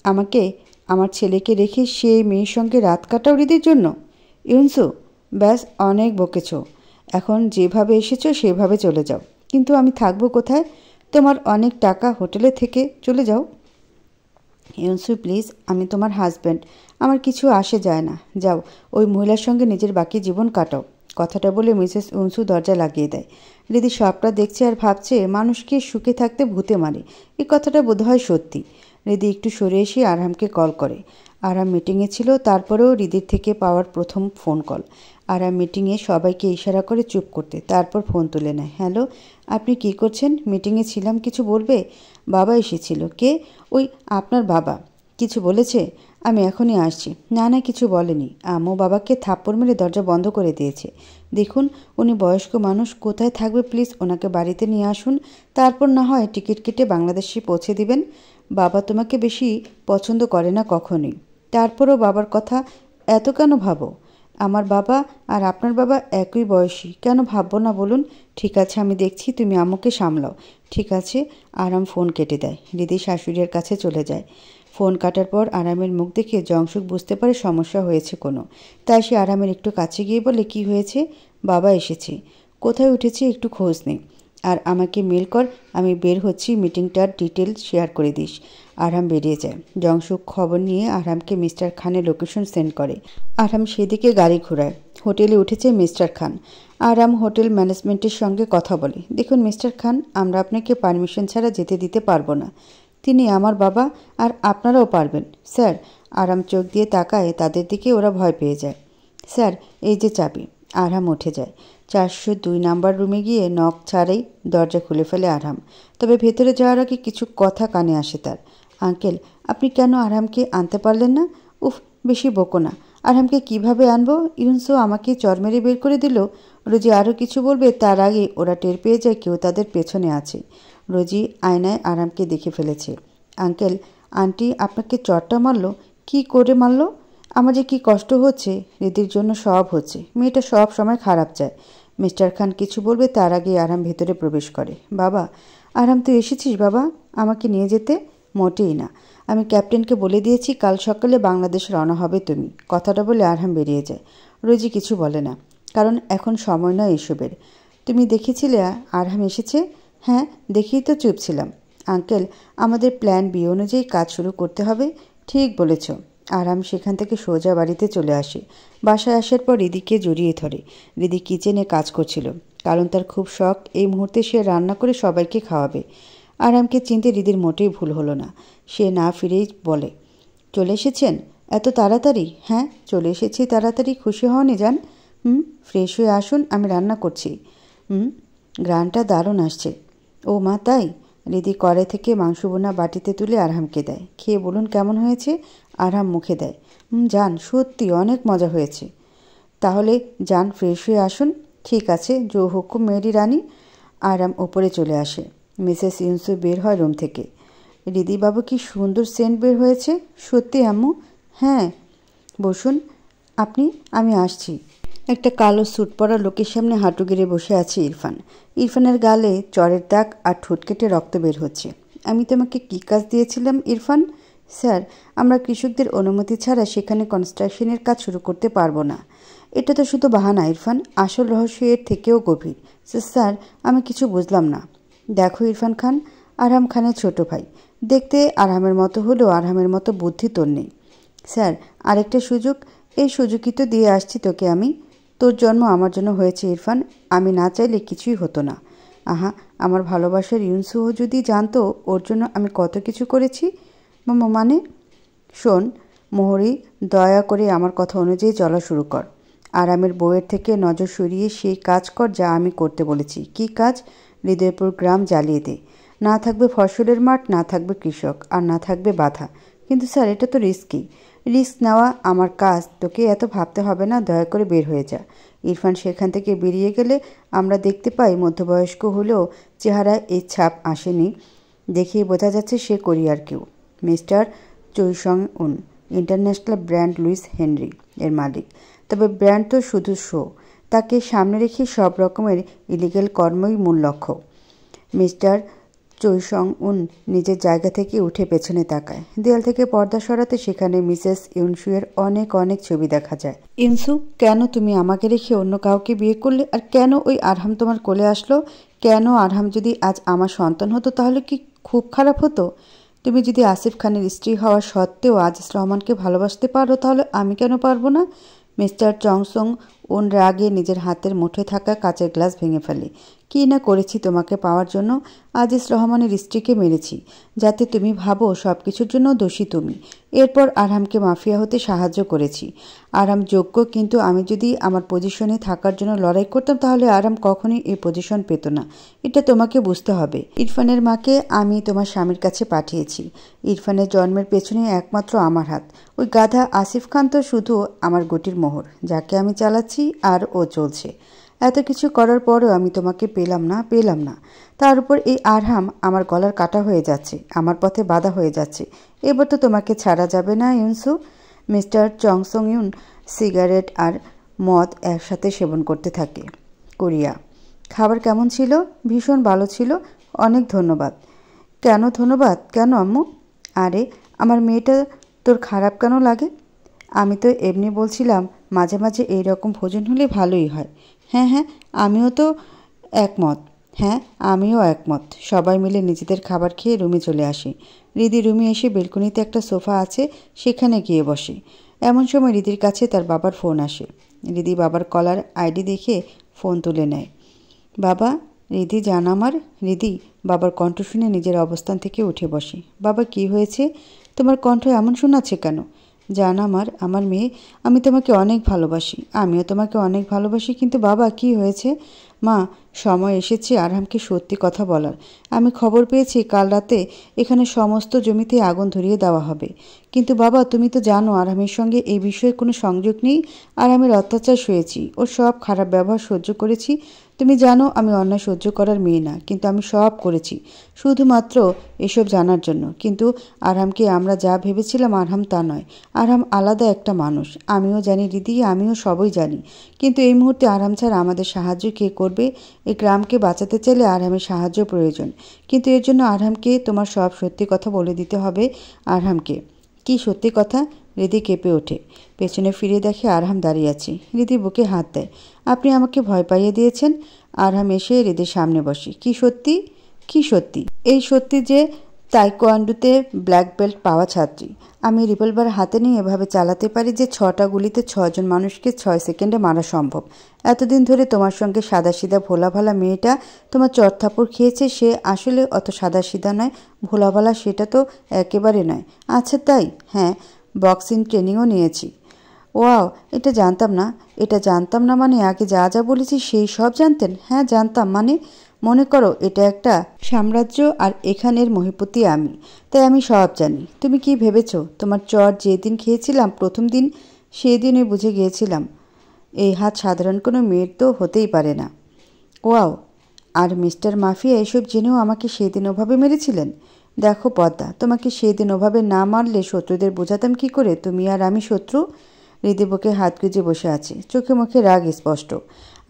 আমাকে, আমার ছেলেকে রেখে সেই মেয়ের সঙ্গে রাত কাটাও রিদির জন্য? ইউনসু, ব্যাস, অনেক বকেছ। এখন যেভাবে এসেছো সেভাবে চলে যাও। কিন্তু আমি থাকবো কোথায়? তোমার অনেক টাকা, হোটেলে থেকে চলে যাও। ইউনসু প্লিজ, আমি তোমার হাজব্যান্ড। আমার কিছু আসে যায় না। যাও, ওই মহিলার সঙ্গে নিজের বাকি জীবন কাটাও। কথাটা বলে মিসেস ইউনসু দরজা লাগিয়ে দেয়। রিদি সবটা দেখছে আর ভাবছে মানুষকে সুখে থাকতে ভূতে মারে। এই কথাটা বোধহয় সত্যি। রিদি একটু সরে এসে আরহামকে কল করে। আরহাম মিটিংয়ে ছিল, তারপরেও রিদির থেকে পাওয়ার প্রথম ফোন কল। আরহাম মিটিংয়ে সবাইকে ইশারা করে চুপ করতে, তারপর ফোন তুলে নেয়। হ্যালো, আপনি কি করছেন? মিটিংয়ে ছিলাম, কিছু বলবে? বাবা এসেছিল। কে? ওই আপনার বাবা। কিছু বলেছে? আমি এখনই আসছি। না না, কিছু বলেনি। আম্মু বাবাকে থাপ্পড় মেরে দরজা বন্ধ করে দিয়েছে। দেখুন, উনি বয়স্ক মানুষ, কোথায় থাকবে? প্লিজ ওনাকে বাড়িতে নিয়ে আসুন, তারপর না হয় টিকিট কেটে বাংলাদেশে পৌঁছে দিবেন। বাবা তোমাকে বেশি পছন্দ করে না কখনোই। তারপরও বাবার কথা এত কেন ভাবো? আমার বাবা আর আপনার বাবা একই বয়সী, কেন ভাববো না বলুন? ঠিক আছে, আমি দেখছি, তুমি আম্মুকে সামলাও। ঠিক আছে। আরাম ফোন কেটে দেয়। রিদি শাশুড়ির কাছে চলে যায়। ফোন কাটার পর আরামের মুখ দেখে জংশুক বুঝতে পারে সমস্যা হয়েছে কোনো। তাই সে আরামের একটু কাছে গিয়ে বলে, কি হয়েছে? বাবা এসেছে। কোথায় উঠেছে একটু খোঁজ নেই। আর আমাকে মেল কর, আমি বের হচ্ছি, মিটিংটার ডিটেল শেয়ার করে দিস। আরহাম বেরিয়ে যায়। জংশুক খবর নিয়ে আরহামকে মিস্টার খানের লোকেশন সেন্ড করে। আরহাম সেদিকে গাড়ি ঘোরায়। হোটেলে উঠেছে মিস্টার খান। আরহাম হোটেল ম্যানেজমেন্টের সঙ্গে কথা বলে। দেখুন মিস্টার খান, আমরা আপনাকে পারমিশন ছাড়া যেতে দিতে পারবো না। তিনি আমার বাবা, আর আপনারাও পারবেন স্যার। আরহাম চোখ দিয়ে তাকায় তাদের দিকে, ওরা ভয় পেয়ে যায়। স্যার, এই যে চাবি। আরহাম উঠে যায়। 402 নাম্বার রুমে গিয়ে নক ছাড়াই দরজা খুলে ফেলে আরহাম। তবে ভেতরে যাওয়ার আগে কিছু কথা কানে আসে তার। আঙ্কেল, আপনি কেন আরহামকে আনতে পারলেন না? উফ, বেশি বকো না। আরহামকে কিভাবে আনবো? ইউনসু আমাকে চর মেরে বের করে দিল। রোজি আরও কিছু বলবে তার আগে ওরা টের পেয়ে যায় কেউ তাদের পেছনে আছে। রোজি আয়নায় আরহামকে দেখে ফেলেছে। আঙ্কেল, আন্টি আপনাকে চরটা মারল? কি করে মারল? আমার যে কী কষ্ট হচ্ছে। রিদির জন্য সব হচ্ছে। মেয়েটা সব সময় খারাপ চায়। মিস্টার খান কিছু বলবে তার আগে আরহাম ভেতরে প্রবেশ করে। বাবা, আরহাম তুই এসেছিস বাবা আমাকে নিয়ে যেতে? মোটেই না। আমি ক্যাপ্টেনকে বলে দিয়েছি কাল সকালে বাংলাদেশ রওনা হবে তুমি। কথাটা বলে আরহাম বেরিয়ে যায়। রোজি কিছু বলে না, কারণ এখন সময় নয় এসবের। তুমি দেখেছিলে আরহাম এসেছে? হ্যাঁ, দেখেই তো চুপ ছিলাম। আঙ্কেল, আমাদের প্ল্যান বি অনুযায়ী কাজ শুরু করতে হবে। ঠিক বলেছ। আরহাম সেখান থেকে সোজা বাড়িতে চলে আসে। বাসায় আসার পর রিদিকে জড়িয়ে ধরে। রিদি কিচেনে কাজ করছিল, কারণ তার খুব শখ এই মুহূর্তে সে রান্না করে সবাইকে খাওয়াবে। আরহামকে চিনতে রিদির মোটেই ভুল হলো না। সে না ফিরেই বলে, চলে এসেছেন এত তাড়াতাড়ি? হ্যাঁ, চলে এসেছি তাড়াতাড়ি। খুশি হওনি যান? ফ্রেশ হয়ে আসুন, আমি রান্না করছি। গ্রানটা দারুণ আসছে। ও মা, তাই? রিদি কড়াই থেকে মাংস বোনা বাটিতে তুলে আরহামকে দেয়। খেয়ে বলুন কেমন হয়েছে। আরহাম মুখে দেয়। যান, সত্যি অনেক মজা হয়েছে। তাহলে যান, ফ্রেশ হয়ে আসুন। ঠিক আছে, জো হুকুম মেরি রানী। আরহাম ওপরে চলে আসে। মিসেস ইউসুফ বের হয় রুম থেকে। রিদিবাবু, কি সুন্দর সেন্ট বের হয়েছে। সত্যি আম্মু? হ্যাঁ, বসুন আপনি, আমি আসছি। একটা কালো স্যুট পরা লোকের সামনে হাঁটু গেড়ে বসে আছে ইরফান। ইরফানের গালে চড়ের দাগ আর ঠোঁট কেটে রক্ত বের হচ্ছে। আমি তোমাকে কী কাজ দিয়েছিলাম ইরফান? স্যার, আমরা কৃষকদের অনুমতি ছাড়া সেখানে কনস্ট্রাকশনের কাজ শুরু করতে পারবো না। এটা তো শুধু বাহানা ইরফান, আসল রহস্য এর থেকেও গভীর। স্যার, আমি কিছু বুঝলাম না। দেখো ইরফান খান, আরহাম খানের ছোট ভাই। দেখতে আরহামের মতো হলেও আরহামের মতো বুদ্ধি তোর নেই। স্যার, আরেকটা সুযোগ। এই সুযোগই তো দিয়ে আসছি তোকে আমি। তোর জন্ম আমার জন্য হয়েছে ইরফান, আমি না চাইলে কিছুই হতো না। আহা, আমার ভালোবাসার ইউনসুও যদি জানতো ওর জন্য আমি কত কিছু করেছি। মানে? শোন মোহরি, দয়া করে আমার কথা অনুযায়ী চলা শুরু কর। আরামের বউয়ের থেকে নজর সরিয়ে সেই কাজ কর যা আমি করতে বলেছি। কি কাজ? হৃদয়পুর গ্রাম জ্বালিয়ে দে। না থাকবে ফসলের মাঠ, না থাকবে কৃষক, আর না থাকবে বাধা। কিন্তু স্যার, এটা তো রিস্কি। রিস্ক নেওয়া আমার কাজ, তোকে এত ভাবতে হবে না। দয়া করে বের হয়ে যা। ইরফান সেখান থেকে বেরিয়ে গেলে আমরা দেখতে পাই মধ্যবয়স্ক হলেও চেহারায় এই ছাপ আসেনি। দেখেই বোঝা যাচ্ছে সে কোরিয়ার কেউ। মিস্টার চৈসং উন, ইন্টারন্যাশনাল ব্র্যান্ড লুইস হেনরি এর মালিক। তবে ব্র্যান্ড তো শুধু শো। তাকে সামনে রেখে সব রকমের ইলিগেল কর্মই মূল লক্ষ্য। মিস্টার চৈসং উন নিজের জায়গা থেকে উঠে পেছনে তাকায়। দেয়াল থেকে পর্দা সরাতে সেখানে মিসেস ইউনসুয়ের অনেক অনেক ছবি দেখা যায়। ইনসু, কেন তুমি আমাকে রেখে অন্য কাউকে বিয়ে করলে? আর কেন ওই আরহাম তোমার কোলে আসলো? কেন? আরহাম যদি আজ আমার সন্তান হতো তাহলে কি খুব খারাপ হতো? তুমি যদি আসিফ খানের স্ত্রী হওয়া সত্ত্বেও আজিজ রহমানকে ভালোবাসতে পারো, তাহলে আমি কেন পারবো না? মিস্টার চংসং উন রাগে নিজের হাতের মুঠে থাকা কাচের গ্লাস ভেঙে ফেলে। কী না করেছি তোমাকে পাওয়ার জন্য। আজিজ রহমানের স্ত্রীকে মেরেছি যাতে তুমি ভাবো সব কিছুর জন্য দোষী তুমি। এরপর আরহামকে মাফিয়া হতে সাহায্য করেছি। আরহাম যোগ্য, কিন্তু আমি যদি আমার পজিশনে থাকার জন্য লড়াই করতাম তাহলে আরহাম কখনোই এই পজিশন পেত না। এটা তোমাকে বুঝতে হবে। ইরফানের মাকে আমি তোমার স্বামীর কাছে পাঠিয়েছি। ইরফানের জন্মের পেছনে একমাত্র আমার হাত। ওই গাধা আসিফ খান তো শুধু আমার গটির মোহর, যাকে আমি চালাচ্ছি আর ও চলছে। এত কিছু করার পরও আমি তোমাকে পেলাম না। তার উপর এই আরহাম আমার গলার কাটা হয়ে যাচ্ছে, আমার পথে বাধা হয়ে যাচ্ছে। এবার তো তোমাকে ছাড়া যাবে না ইউনসু। মিস্টার চংসং ইউন সিগারেট আর মদ একসাথে সেবন করতে থাকে। কোরিয়া, খাবার কেমন ছিল? ভীষণ ভালো ছিল, অনেক ধন্যবাদ। কেন ধন্যবাদ? কেন আম্মু? আরে, আমার মেয়েটা তোর খারাপ কেন লাগে? আমি তো এমনি বলছিলাম, মাঝে মাঝে এই রকম ভোজন হলে ভালোই হয়। হ্যাঁ, আমিও তো একমত। আমিও একমত। সবাই মিলে নিজেদের খাবার খেয়ে রুমে চলে আসি। রিদি রুমে এসে বেলকনিতে একটা সোফা আছে, সেখানে গিয়ে বসে। এমন সময় রিদির কাছে তার বাবার ফোন আসে। রিদি বাবার কলার আইডি দেখে ফোন তুলে নেয়। বাবা, রিদি জান আমার। রিদি বাবার কণ্ঠ শুনে নিজের অবস্থান থেকে উঠে বসে। বাবা, কি হয়েছে? তোমার কণ্ঠ এমন শোনাচ্ছে কেন? জান আমার মেয়ে, আমি তোমাকে অনেক ভালোবাসি। আমিও তোমাকে অনেক ভালোবাসি। কিন্তু বাবা, কি হয়েছে? মা, সময় এসেছে আরহামকে সত্যি কথা বলার। আমি খবর পেয়েছি কাল রাতে এখানে সমস্ত জমিতে আগুন ধরিয়ে দেওয়া হবে। কিন্তু বাবা, তুমি তো জানো আরহামের সঙ্গে এই বিষয়ে কোনো সংযোগ নেই। আরহামের অত্যাচার সয়েছি, ওর সব খারাপ ব্যবহার সহ্য করেছি। তুমি জানো আমি অন্যায় সহ্য করার মেয়ে না, কিন্তু আমি সব করেছি শুধুমাত্র এসব জানার জন্য। কিন্তু আরহামকে আমরা যা ভেবেছিলাম আরহাম তা নয়। আরহাম আলাদা একটা মানুষ। আমিও জানি দিদি, আমিও সবই জানি। কিন্তু এই মুহূর্তে আরহাম ছাড়া আমাদের সাহায্য কে করবে? এই গ্রামকে বাঁচাতে চাইলে আরহামের সাহায্য প্রয়োজন। কিন্তু এর জন্য আরহামকে তোমার সব সত্যি কথা বলে দিতে হবে। আরহামকে। কি সত্যি কথা? রিদি কেঁপে ওঠে। পেছনে ফিরে দেখে আরহাম দাঁড়িয়ে আছে। রিদি বুকে হাত দেয়। আপনি আমাকে ভয় পাইয়ে দিয়েছেন। আরহাম এসে রিদির সামনে বসে। কি সত্যি? কি সত্যি? এই সত্যি যে তাইকোয়ান্ডোতে ব্ল্যাক বেল্ট পাওয়া ছাত্রী। আমি রিভলভার হাতে নিয়ে এভাবে চালাতে পারি যে 6টা গুলিতে 6 জন মানুষকে 6 সেকেন্ডে মারা সম্ভব। এতদিন ধরে তোমার সঙ্গে সাদাসিধা ভোলাভালা মেয়েটা তোমার চড়থাপড় খেয়েছে, সে আসলে অত সাদাসিধা নয়, ভোলাভালা সেটা তো একেবারে নয়। আচ্ছা তাই? হ্যাঁ, বক্সিং ট্রেনিংও নিয়েছি। ওয়াও, এটা জানতাম না মানে আগে যা যা বলেছি সেই সব জানতেন? হ্যাঁ জানতাম, মানে মনে করো এটা একটা সাম্রাজ্য আর এখানের মহিপতি আমি, তাই আমি সব জানি। তুমি কি ভেবেছো তোমার চর যেদিন খেয়েছিলাম প্রথম দিন সেই দিনই বুঝে গিয়েছিলাম এই হাত সাধারণ কোনো মেয়ের তো হতেই পারে না। ওয়াও, আর মিস্টার মাফিয়া এসব জেনেও আমাকে সেদিন ওভাবে মেরেছিলেন? দেখো পদ্মা, তোমাকে সেদিন ওভাবে না মারলে শত্রুদের বোঝাতাম কি করে তুমি আর আমি শত্রু? হৃদি বুকে হাত গুজে বসে আছে, চোখে মুখে রাগ স্পষ্ট।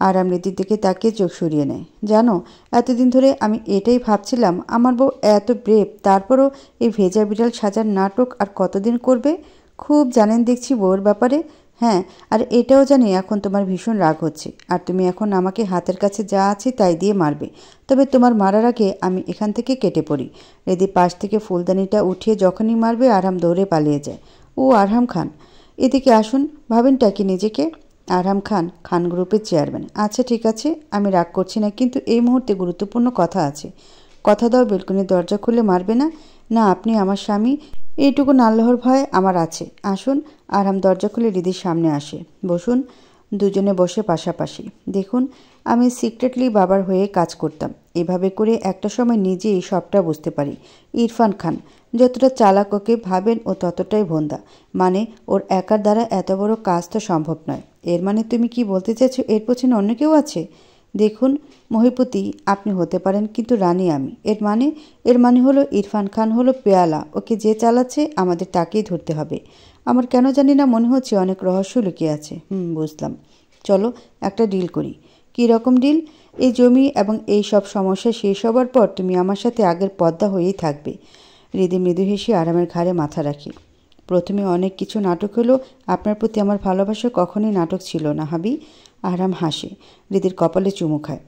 আরাম হৃদির দিকে তাকিয়ে চোখ সরিয়ে নেয়। জানো, এতদিন ধরে আমি এটাই ভাবছিলাম, আমার বউ এত ব্রেভ, তারপরও এই ভেজা বিড়াল সাজার নাটক আর কতদিন করবে? খুব জানেন দেখছি বউর ব্যাপারে। হ্যাঁ, আর এটাও জানি এখন তোমার ভীষণ রাগ হচ্ছে, আর তুমি এখন আমাকে হাতের কাছে যা আছে তাই দিয়ে মারবে। তবে তোমার মারার আগে আমি এখান থেকে কেটে পড়ি। হৃদি পাশ থেকে ফুলদানিটা উঠিয়ে যখনই মারবে আরহাম দৌড়ে পালিয়ে যায়। ও আরহাম খান, এদিকে আসুন। ভাবেনটা কি নিজেকে? আরহাম খান, খান গ্রুপের চেয়ারম্যান। আচ্ছা ঠিক আছে, আমি রাগ করছি না, কিন্তু এই মুহূর্তে গুরুত্বপূর্ণ কথা আছে। কথা দাও বেলকনির দরজা খুলে মারবে না। না, আপনি আমার স্বামী, এইটুকু আল্লাহর ভয় আমার আছে। আসুন। আরহাম দরজা খুলে হৃদির সামনে আসে। বসুন। দুজনে বসে পাশাপাশি। দেখুন, আমি সিক্রেটলি বাবার হয়ে কাজ করতাম। এভাবে করে একটা সময় নিজেই সবটা বুঝতে পারি। ইরফান খান যতটা চালাক ওকে ভাবেন ও ততটাই ভোন্দা। মানে ওর একার দ্বারা এত বড় কাজ তো সম্ভব নয়। এর মানে তুমি কি বলতে চাইছো এর পেছনে অন্য কেউ আছে? দেখুন মহিপতি, আপনি হতে পারেন, কিন্তু রানী আমি। এর মানে হলো ইরফান খান হলো পেয়ালা, ওকে যে চালাচ্ছে আমাদের তাকেই ধরতে হবে। আমার কেন জানি না মনে হচ্ছে অনেক রহস্য লুকিয়ে আছে। বুঝলাম। চলো একটা ডিল করি। কী রকম ডিল? এই জমি এবং এই সব সমস্যা শেষ হবার পর তুমি আমার সাথে আগের পদ্মা হয়েই থাকবে। হৃদি মৃদু হেসে আরামের ঘাড়ে মাথা রাখি। প্রথমে অনেক কিছু নাটক হলো, আপনার প্রতি আমার ভালোবাসা কখনোই নাটক ছিল না হাবি। আরাম হাসে, হৃদির কপালে চুমু খায়।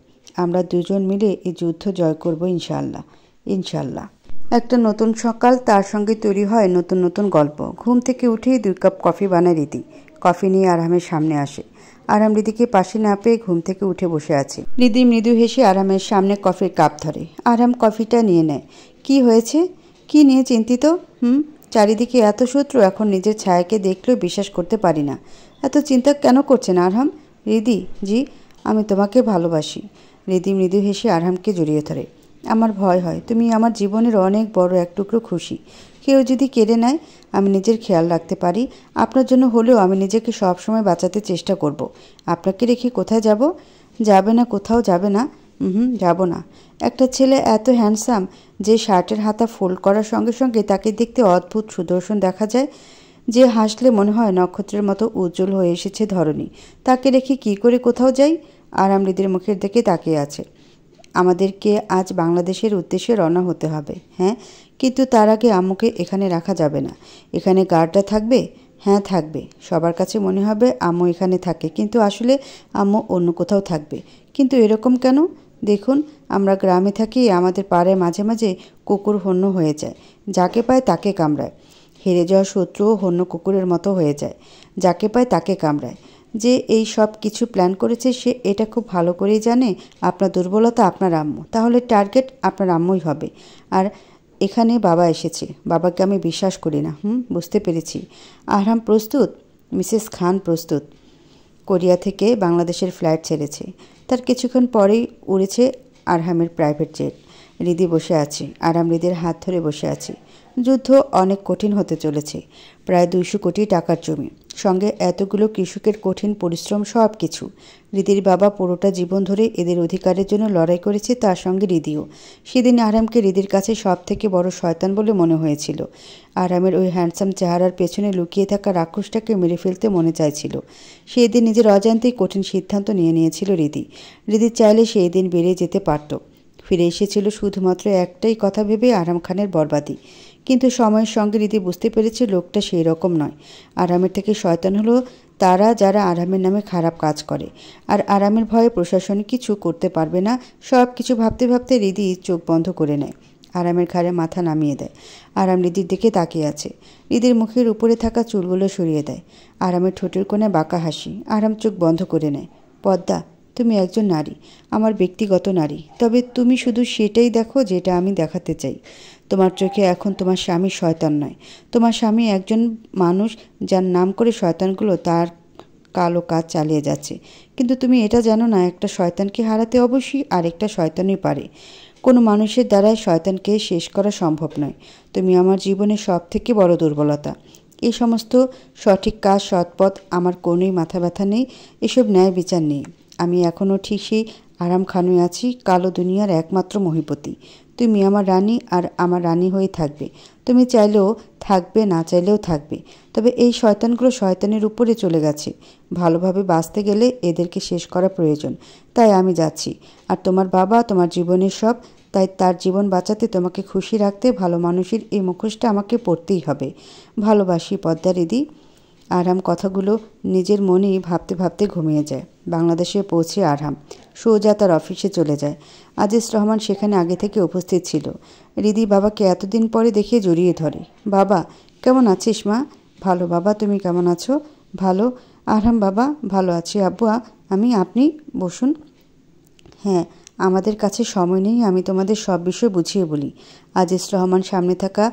আমরা দুজন মিলে এই যুদ্ধ জয় করব ইনশাআল্লাহ। ইনশাআল্লাহ। একটা নতুন সকাল, তার সঙ্গে তৈরি হয় নতুন নতুন গল্প। ঘুম থেকে উঠেই 2 কাপ কফি বানায় রীতি। কফি নিয়ে আরামের সামনে আসে। আরাম হৃদিকে পাশে না পেয়ে ঘুম থেকে উঠে বসে আছে। হৃদি মৃদু হেসে আরামের সামনে কফির কাপ ধরে। আরাম কফিটা নিয়ে নেয়। কি হয়েছে? কি নিয়ে চিন্তিত? চারিদিকে এত শত্রু, এখন নিজের ছায়াকে দেখলেও বিশ্বাস করতে পারি না। এত চিন্তা কেন করছেন আরহাম? হৃদি, জি, আমি তোমাকে ভালোবাসি। হৃদি মৃদু হেসে আরহামকে জড়িয়ে ধরে। আমার ভয় হয় তুমি আমার জীবনের অনেক বড় এক টুকরো খুশি কেউ যদি কেড়ে নেয়। আমি নিজের খেয়াল রাখতে পারি, আপনার জন্য হলেও আমি নিজেকে সবসময় বাঁচাতে চেষ্টা করব। আপনাকে রেখে কোথায় যাব? যাবে না, কোথাও যাবে না? যাব না। একটা ছেলে এত হ্যান্ডসাম যে শার্টের হাতা ফোল্ড করার সঙ্গে সঙ্গে তাকে দেখতে অদ্ভুত সুদর্শন দেখা যায়, যে হাসলে মনে হয় নক্ষত্রের মতো উজ্জ্বল হয়ে এসেছে ধরনী, তাকে রেখে কি করে কোথাও যাই? আরাম হৃদির মুখের দিকে তাকিয়ে আছে। আমাদেরকে আজ বাংলাদেশের উদ্দেশ্যে রওনা হতে হবে। হ্যাঁ, কিন্তু তার আগে আম্মুকে এখানে রাখা যাবে না। এখানে গার্ডরা থাকবে? হ্যাঁ থাকবে। সবার কাছে মনে হবে আম্মু এখানে থাকে, কিন্তু আসলে আম্মু অন্য কোথাও থাকবে। কিন্তু এরকম কেন? দেখুন, আমরা গ্রামে থাকি, আমাদের পাড়ায় মাঝে মাঝে কুকুর হন্য হয়ে যায়, যাকে পায় তাকে কামড়ায়। হেরে যাওয়া শত্রুও হন্য কুকুরের মতো হয়ে যায়, যাকে পায় তাকে কামড়ায়। যে এই সব কিছু প্ল্যান করেছে সে এটা খুব ভালো করেই জানে আপনার দুর্বলতা আপনার আম্মু, তাহলে টার্গেট আপনার আম্মুই হবে। আর এখানে বাবা এসেছে, বাবাকে আমি বিশ্বাস করি না। বুঝতে পেরেছি। আরহাম প্রস্তুত? মিসেস খান প্রস্তুত। কোরিয়া থেকে বাংলাদেশের ফ্লাইট ছেড়েছে, তার কিছুক্ষণ পরেই উড়েছে আরহামের প্রাইভেট জেট। হৃদি বসে আছে, আরাম হৃদির হাত ধরে বসে আছে। যুদ্ধ অনেক কঠিন হতে চলেছে। প্রায় 200 কোটি টাকার জমি, সঙ্গে এতগুলো কৃষকের কঠিন পরিশ্রম, সব কিছু। হৃদির বাবা পুরোটা জীবন ধরে এদের অধিকারের জন্য লড়াই করেছে, তার সঙ্গে হৃদিও। সেদিন আরামকে হৃদির কাছে সব থেকে বড় শয়তান বলে মনে হয়েছিল। আরামের ওই হ্যান্ডসাম চেহারার পেছনে লুকিয়ে থাকা রাক্ষসটাকে মেরে ফেলতে মনে চাইছিল। সেই দিন নিজের অজান্তেই কঠিন সিদ্ধান্ত নিয়েছিল হৃদি। হৃদি চাইলে সেই দিন বেরিয়ে যেতে পারত। ফিরে এসেছিল শুধুমাত্র একটাই কথা ভেবে, আরাম খানের বরবাদি। কিন্তু সময়ের সঙ্গে হৃদি বুঝতে পেরেছে লোকটা সেই রকম নয়। আরামের থেকে শয়তান হলো তারা, যারা আরামের নামে খারাপ কাজ করে। আর আরামের ভয়ে প্রশাসন কিছু করতে পারবে না। সব কিছু ভাবতে ভাবতে হৃদি চোখ বন্ধ করে নেয়। আরামের ঘাড়ে মাথা নামিয়ে দেয়। আরাম হৃদির দিকে তাকিয়ে আছে। হৃদির মুখের উপরে থাকা চুলগুলো সরিয়ে দেয়। আরামের ঠোঁটের কোণে বাঁকা হাসি। আরাম চোখ বন্ধ করে নেয়। পদ্মা, তুমি একজন নারী, আমার ব্যক্তিগত নারী, তবে তুমি শুধু সেটাই দেখো যেটা আমি দেখাতে চাই। তোমার চোখে এখন তোমার স্বামী শয়তান নয়, তোমার স্বামী একজন মানুষ যার নাম করে শয়তানগুলো তার কালো কাজ চালিয়ে যাচ্ছে। কিন্তু তুমি এটা জানো না, একটা শয়তানকে হারাতে অবশ্যই আরেকটা শয়তানই পারে। কোনো মানুষের দ্বারাই শয়তানকে শেষ করা সম্ভব নয়। তুমি আমার জীবনের সব থেকে বড় দুর্বলতা। এই সমস্ত সঠিক কাজ, সৎপথ আমার কোনোই মাথা ব্যথা নেই, এসব ন্যায় বিচার নেই। আমি এখনও ঠিক সেই আরাম খানুই আছি, কালো দুনিয়ার একমাত্র মহিপতি। তুমি আমার রানী, আর আমার রানী হয়ে থাকবে। তুমি চাইলেও থাকবে, না চাইলেও থাকবে। তবে এই শয়তানগুলো শয়তানের উপরে চলে গেছে। ভালোভাবে বাঁচতে গেলে এদেরকে শেষ করা প্রয়োজন। তাই আমি যাচ্ছি। আর তোমার বাবা তোমার জীবনের সব, তাই তার জীবন বাঁচাতে, তোমাকে খুশি রাখতে ভালো মানুষের এই মুখোশটা আমাকে পরতেই হবে। ভালোবাসি পদ্মা দিদি। আরহাম কথাগুলো নিজের মনেই ভাবতে ভাবতে ঘুমিয়ে যায়। বাংলাদেশে পৌঁছে আরহাম সোজা তার অফিসে চলে যায়। আজিজ রহমান সেখানে আগে থেকে উপস্থিত ছিল। রিদি বাবাকে এতদিন পরে দেখে জড়িয়ে ধরে। বাবা, কেমন আছিস মা? ভালো বাবা, তুমি কেমন আছো? ভালো। আরহাম, বাবা ভালো আছি আব্বু। আপনি বসুন। হ্যাঁ, আমাদের কাছে সময় নেই, আমি তোমাদের সব বিষয় বুঝিয়ে বলি। আজিজ রহমান সামনে থাকা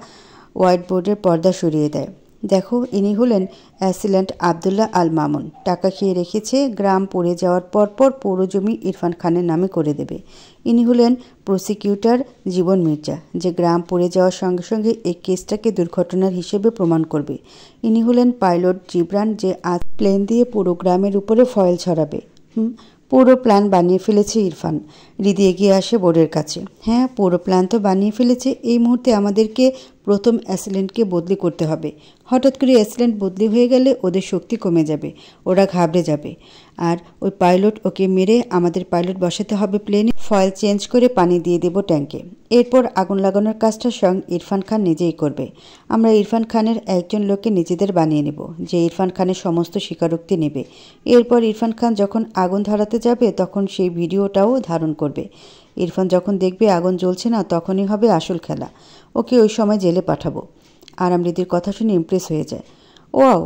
হোয়াইট বোর্ডের পর্দা সরিয়ে দেয়। দেখো, ইনি হলেন অ্যাসিল্যান্ট আবদুল্লাহ আল মামুন। টাকা খেয়ে রেখেছে, গ্রাম পড়ে যাওয়ার পরপর পৌর জমি ইরফান খানের নামে করে দেবে। ইনি হলেন প্রসিকিউটর জীবন মির্জা, যে গ্রাম পড়ে যাওয়ার সঙ্গে সঙ্গে এই কেসটাকে দুর্ঘটনার হিসেবে প্রমাণ করবে। ইনি হলেন পাইলট জিবরান, যে আজ প্লেন দিয়ে পুরো গ্রামের উপরে ফয়েল ছড়াবে। পুরো প্ল্যান বানিয়ে ফেলেছে ইরফান। রিদি এগিয়ে আসে বোর্ডের কাছে। হ্যাঁ, পুরো প্ল্যান তো বানিয়ে ফেলেছে। এই মুহূর্তে আমাদেরকে প্রথম অ্যাসিলেন্টকে বদলি করতে হবে। হঠাৎ করে অ্যাসিলেন্ট বদলি হয়ে গেলে ওদের শক্তি কমে যাবে, ওরা ঘাবড়ে যাবে। আর ওই পাইলট, ওকে মেরে আমাদের পাইলট বসাতে হবে প্লেনে। ফয়েল চেঞ্জ করে পানি দিয়ে দেব ট্যাঙ্কে। এরপর আগুন লাগানোর কাজটা স্বয়ং ইরফান খান নিজেই করবে। আমরা ইরফান খানের একজন লোককে নিজেদের বানিয়ে নেব, যে ইরফান খানের সমস্ত স্বীকারোক্তি নেবে। এরপর ইরফান খান যখন আগুন ধরাতে যাবে তখন সেই ভিডিওটাও ধারণ করবে। ইরফান যখন দেখবে আগুন জ্বলছে না, তখনই হবে আসল খেলা। ওকে ওই সময় জেলে পাঠাবো। আরাম রিদির কথা শুনে ইমপ্রেস হয়ে যায়। ওয়াও,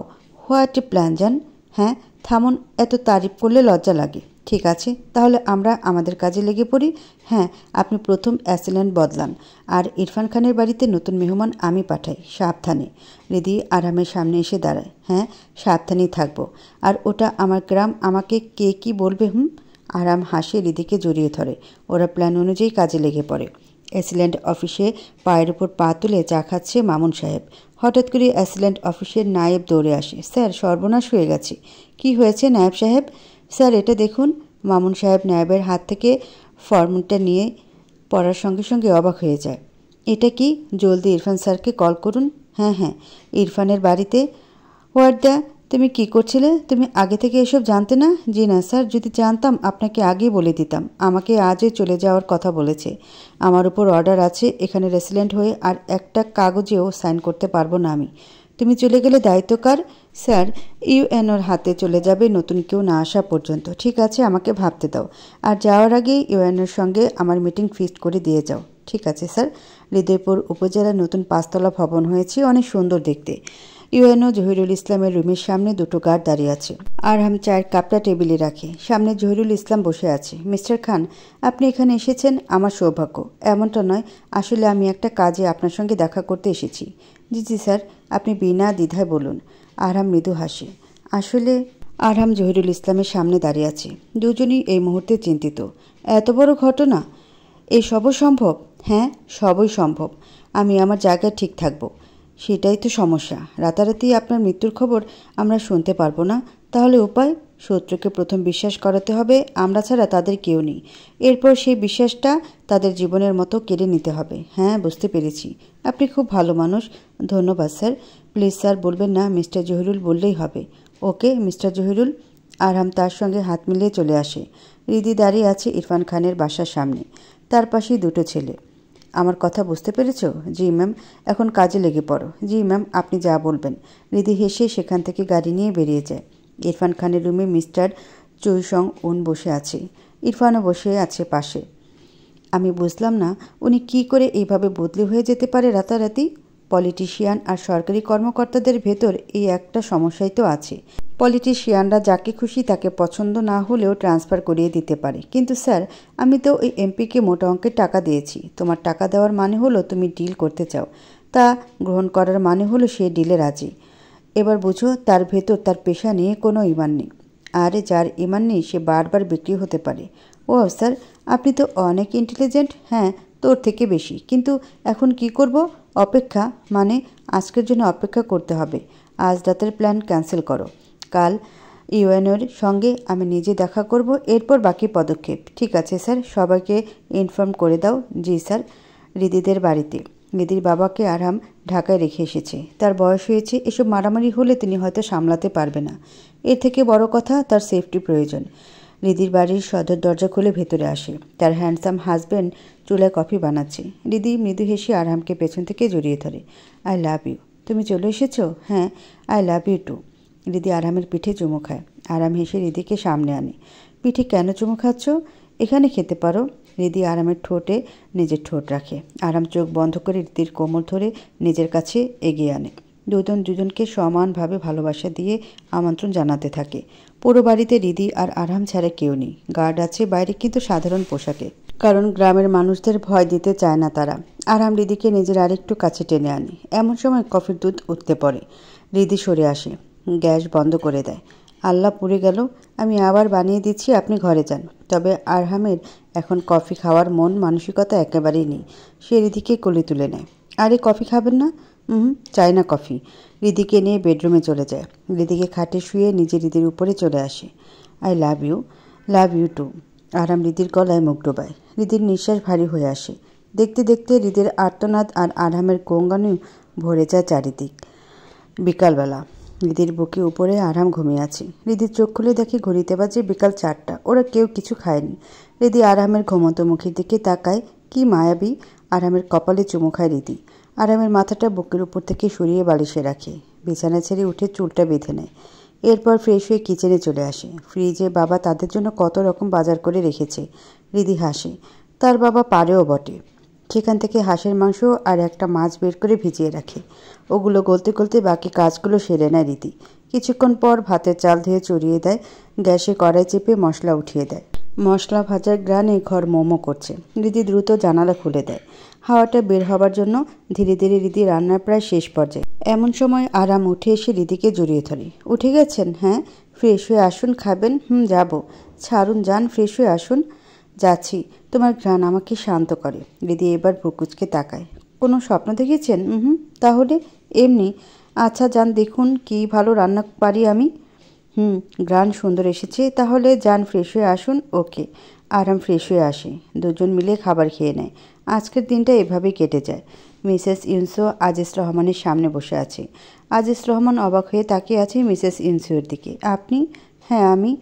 হোয়াট এ প্ল্যান জান। হ্যাঁ, থামুন, এত তারিফ করলে লজ্জা লাগে। ঠিক আছে, তাহলে আমরা আমাদের কাজে লেগে পড়ি। হ্যাঁ, আপনি প্রথম অ্যাসিলেন্ট বদলান, আর ইরফান খানের বাড়িতে নতুন মেহমান আমি পাঠাই। সাবধানে। রিদি আরামের সামনে এসে দাঁড়ায়। হ্যাঁ, সাবধানেই থাকবো। আর ওটা আমার গ্রাম, আমাকে কে কি বলবে? আরাম হাসে রিদিকে জড়িয়ে ধরে। ওরা প্ল্যান অনুযায়ী কাজে লেগে পড়ে। অ্যাসিলেন্ট অফিসে পায়ের উপর পা তুলে চা খাচ্ছে মামুন সাহেব। হঠাৎ করে অ্যাসিলেন্ট অফিসের নায়েব দৌড়ে আসে। স্যার, সর্বনাশ হয়ে গেছে। কি হয়েছে নায়েব সাহেব? স্যার, এটা দেখুন। মামুন সাহেব নায়েবের হাত থেকে ফর্মটা নিয়ে পড়ার সঙ্গে সঙ্গে অবাক হয়ে যায়। এটা কি? জলদি ইরফান স্যারকে কল করুন। হ্যাঁ হ্যাঁ, ইরফানের বাড়িতে। হোয়াট দ্য, তুমি কি করছিলে? তুমি আগে থেকে এসব জানতে না? জি না স্যার, যদি জানতাম আপনাকে আগেই বলে দিতাম। আমাকে আজই চলে যাওয়ার কথা বলেছে। আমার উপর অর্ডার আছে, এখানে রেসিডেন্ট হয়ে আর একটা কাগজেও সাইন করতে পারবো না আমি। তুমি চলে গেলে দায়িত্ব কার? স্যার, ইউএনওর হাতে চলে যাবে নতুন কেউ না আসা পর্যন্ত। ঠিক আছে, আমাকে ভাবতে দাও। আর যাওয়ার আগেই ইউএনওর সঙ্গে আমার মিটিং ফিক্সড করে দিয়ে যাও। ঠিক আছে স্যার। হৃদয়পুর উপজেলার নতুন 5 তলা ভবন হয়েছে, অনেক সুন্দর দেখতে। ইউএনও জহিরুল ইসলামের রুমের সামনে দুটো গার্ড দাঁড়িয়ে আছে। আরহাম চায়ের কাপটা টেবিলে রাখে। সামনে জহিরুল ইসলাম বসে আছে। মিস্টার খান, আপনি এখানে এসেছেন আমার সৌভাগ্য। এমনটা নয়, আসলে আমি একটা কাজে আপনার সঙ্গে দেখা করতে এসেছি। জি জি স্যার, আপনি বিনা দ্বিধায় বলুন। আরহাম মৃদু হাসে। আসলে আরহাম জহিরুল ইসলামের সামনে দাঁড়িয়ে আছে। দুজনই এই মুহূর্তে চিন্তিত। এত বড় ঘটনা, এই সবও সম্ভব? হ্যাঁ, সবই সম্ভব। আমি আমার জায়গায় ঠিক থাকব। সেটাই তো সমস্যা। রাতারাতি আপনার মৃত্যুর খবর আমরা শুনতে পারবো না। তাহলে উপায়? শত্রুকে প্রথম বিশ্বাস করাতে হবে, আমরা ছাড়া তাদের কেউ নেই। এরপর সেই বিশ্বাসটা তাদের জীবনের মতো কেড়ে নিতে হবে। হ্যাঁ, বুঝতে পেরেছি। আপনি খুব ভালো মানুষ। ধন্যবাদ স্যার। প্লিজ স্যার বলবেন না, মিস্টার জহিরুল বললেই হবে। Okay mister Zahirul. আরহাম তার সঙ্গে হাত মিলিয়ে চলে আসে। রিদি দাঁড়িয়ে আছে ইরফান খানের বাসার সামনে। তার পাশেই দুটো ছেলে। আমার কথা বুঝতে পেরেছ? জি ম্যাম। এখন কাজে লেগে পড়ো। জি ম্যাম, আপনি যা বলবেন। রিদি হেসে সেখান থেকে গাড়ি নিয়ে বেরিয়ে যায়। ইরফান খানের রুমে মিস্টার চৈসং উন বসে আছে। ইরফানও বসে আছে পাশে। আমি বুঝলাম না, উনি কি করে এইভাবে বদলি হয়ে যেতে পারে রাতারাতি। পলিটিশিয়ান আর সরকারি কর্মকর্তাদের ভেতর এই একটা সমস্যাই তো আছে। পলিটিশিয়ানরা যাকে খুশি তাকে পছন্দ না হলেও ট্রান্সফার করিয়ে দিতে পারে। কিন্তু স্যার, আমি তো ওই এমপিকে মোটা অঙ্কের টাকা দিয়েছি। তোমার টাকা দেওয়ার মানে হলো তুমি ডিল করতে চাও, তা গ্রহণ করার মানে হলো সে ডিলে রাজি। এবার বুঝো, তার ভেতর তার পেশা নিয়ে কোনো ইমান নেই। আর যার ইমান নেই সে বারবার বিক্রি হতে পারে। ও স্যার, আপনি তো অনেক ইন্টেলিজেন্ট। হ্যাঁ, তোর থেকে বেশি। কিন্তু এখন কি করব? অপেক্ষা। মানে আজকের জন্য অপেক্ষা করতে হবে। আজ রাতের প্ল্যান ক্যান্সেল করো। কাল ইউএনওর সঙ্গে আমি নিজে দেখা করব, এরপর বাকি পদক্ষেপ। ঠিক আছে স্যার, সবাইকে ইনফর্ম করে দাও। জি স্যার। রিদিদের বাড়িতে রিদির বাবাকে আরহাম ঢাকায় রেখে এসেছে। তার বয়স হয়েছে, এসব মারামারি হলে তিনি হয়তো সামলাতে পারবে না। এর থেকে বড় কথা, তার সেফটি প্রয়োজন। রিদির বাড়ির সদর দরজা খুলে ভেতরে আসে। তার হ্যান্ডসাম হাজব্যান্ড চুলায় কফি বানাচ্ছে। রিদি মৃদু হেসে আরহামকে পেছন থেকে জড়িয়ে ধরে। I love you. তুমি চলে এসেছো? হ্যাঁ, I love you too. Ridi আরহামের পিঠে চুমু খায়। আরহাম হেসে রিদিকে সামনে আনে। পিঠে কেন চুমু খাচ্ছ? এখানে খেতে পারো। রিদি আরহামের ঠোঁটে নিজের ঠোঁট রাখে। আরহাম চোখ বন্ধ করে রিদির কোমর ধরে নিজের কাছে এগিয়ে আনে। দুজনকে সমানভাবে ভালোবাসা দিয়ে আমন্ত্রণ জানাতে থাকে। পুরো বাড়িতে রিদি আর আরহাম ছাড়া কেউ নেই। গার্ড আছে বাইরে, কিন্তু সাধারণ পোশাকে, কারণ গ্রামের মানুষদের ভয় দিতে চায় না তারা। আরহাম রিদিকে নিজের আরেকটু কাছে টেনে আনে। এমন সময় কফির দুধ উঠতে পড়ে। রিদি সরে আসে, গ্যাস বন্ধ করে দেয়। আল্লাহ, পুড়ে গেল। আমি আবার বানিয়ে দিচ্ছি, আপনি ঘরে যান। তবে আরহামের এখন কফি খাওয়ার মন মানসিকতা একেবারেই নেই। সে রিদিকে কোলে তুলে নেয়। আরে, কফি খাবেন না? চাই না কফি। রিদিকে নিয়ে বেডরুমে চলে যায়। রিদিকে খাটে শুয়ে নিজে রিদির উপরে চলে আসে। I love you too. Arham রিদির গলায় মুখ ডোবায়। রিদির নিঃশ্বাস ভারী হয়ে আসে। দেখতে দেখতে রিদির আর্তনাদ আর আরহামের গোঙ্গানু ভরে যায় চারিদিক। বিকালবেলা রিদির বুকে উপরে আরহাম ঘুমিয়ে আছে। রিদির চোখ খুলে দেখে ঘড়িতে বাজে বিকাল 4টা। ওরা কেউ কিছু খায়নি। রিদি আরহামের ঘুমন্ত মুখের দিকে তাকায়। কি মায়াবী! আরহামের কপালে চুমু খায় রিদি। আরহামের মাথাটা বুকের উপর থেকে সরিয়ে বালিশে রাখে। বিছানা ছেড়ে উঠে চুলটা বেঁধে নেয়। এরপর ফ্রেশ হয়ে কিচেনে চলে আসে। ফ্রিজে বাবা তাদের জন্য কত রকম বাজার করে রেখেছে। রিদি হাসে। তার বাবা পারেও বটে। সেখান থেকে হাঁসের মাংস আর একটা মাছ বের করে ভিজিয়ে রাখে। ওগুলো গলতে গলতে বাকি কাজগুলো সেরে নেয় রিদি। কিছুক্ষণ পর ভাতের চাল ধুয়ে চড়িয়ে দেয়। গ্যাসে কড়াই চেপে মশলা উঠিয়ে দেয়। মশলা ভাজার গ্রানে ঘর মোমো করছে। রিদি দ্রুত জানালা খুলে দেয়। হাওয়াটা বের হবার জন্য। ধীরে ধীরে রিদি রান্নার প্রায় শেষ পর্যায়ে। এমন সময় আরাম উঠে এসে রিদিকে জড়িয়ে ধরে। উঠে গেছেন? হ্যাঁ। ফ্রেশ হয়ে আসুন, খাবেন? যাব। ছাড়ুন, যান, ফ্রেশ হয়ে আসুন। যাচ্ছি। তোমার ঘ্রাণ আমাকে শান্ত করে। রিদি এবার ভুকুচকে তাকায়। কোনো স্বপ্ন দেখেছেন? তাহলে এমনি। আচ্ছা যান, দেখুন কি ভালো রান্না পারি আমি। ঘ্রাণ সুন্দর এসেছে। তাহলে যান, ফ্রেশ হয়ে আসুন। ওকে। আরাম ফ্রেশ হয়ে আসে। দুজন মিলে খাবার খেয়ে নেয়। আজকের দিনটা এভাবেই কেটে যায়। মিসেস ইউনসো আজিজ রহমানের সামনে বসে আছে। আজিজ রহমান অবাক হয়ে তাকিয়ে আছে মিসেস ইউনসোর দিকে। আপনি? হ্যাঁ, আমি।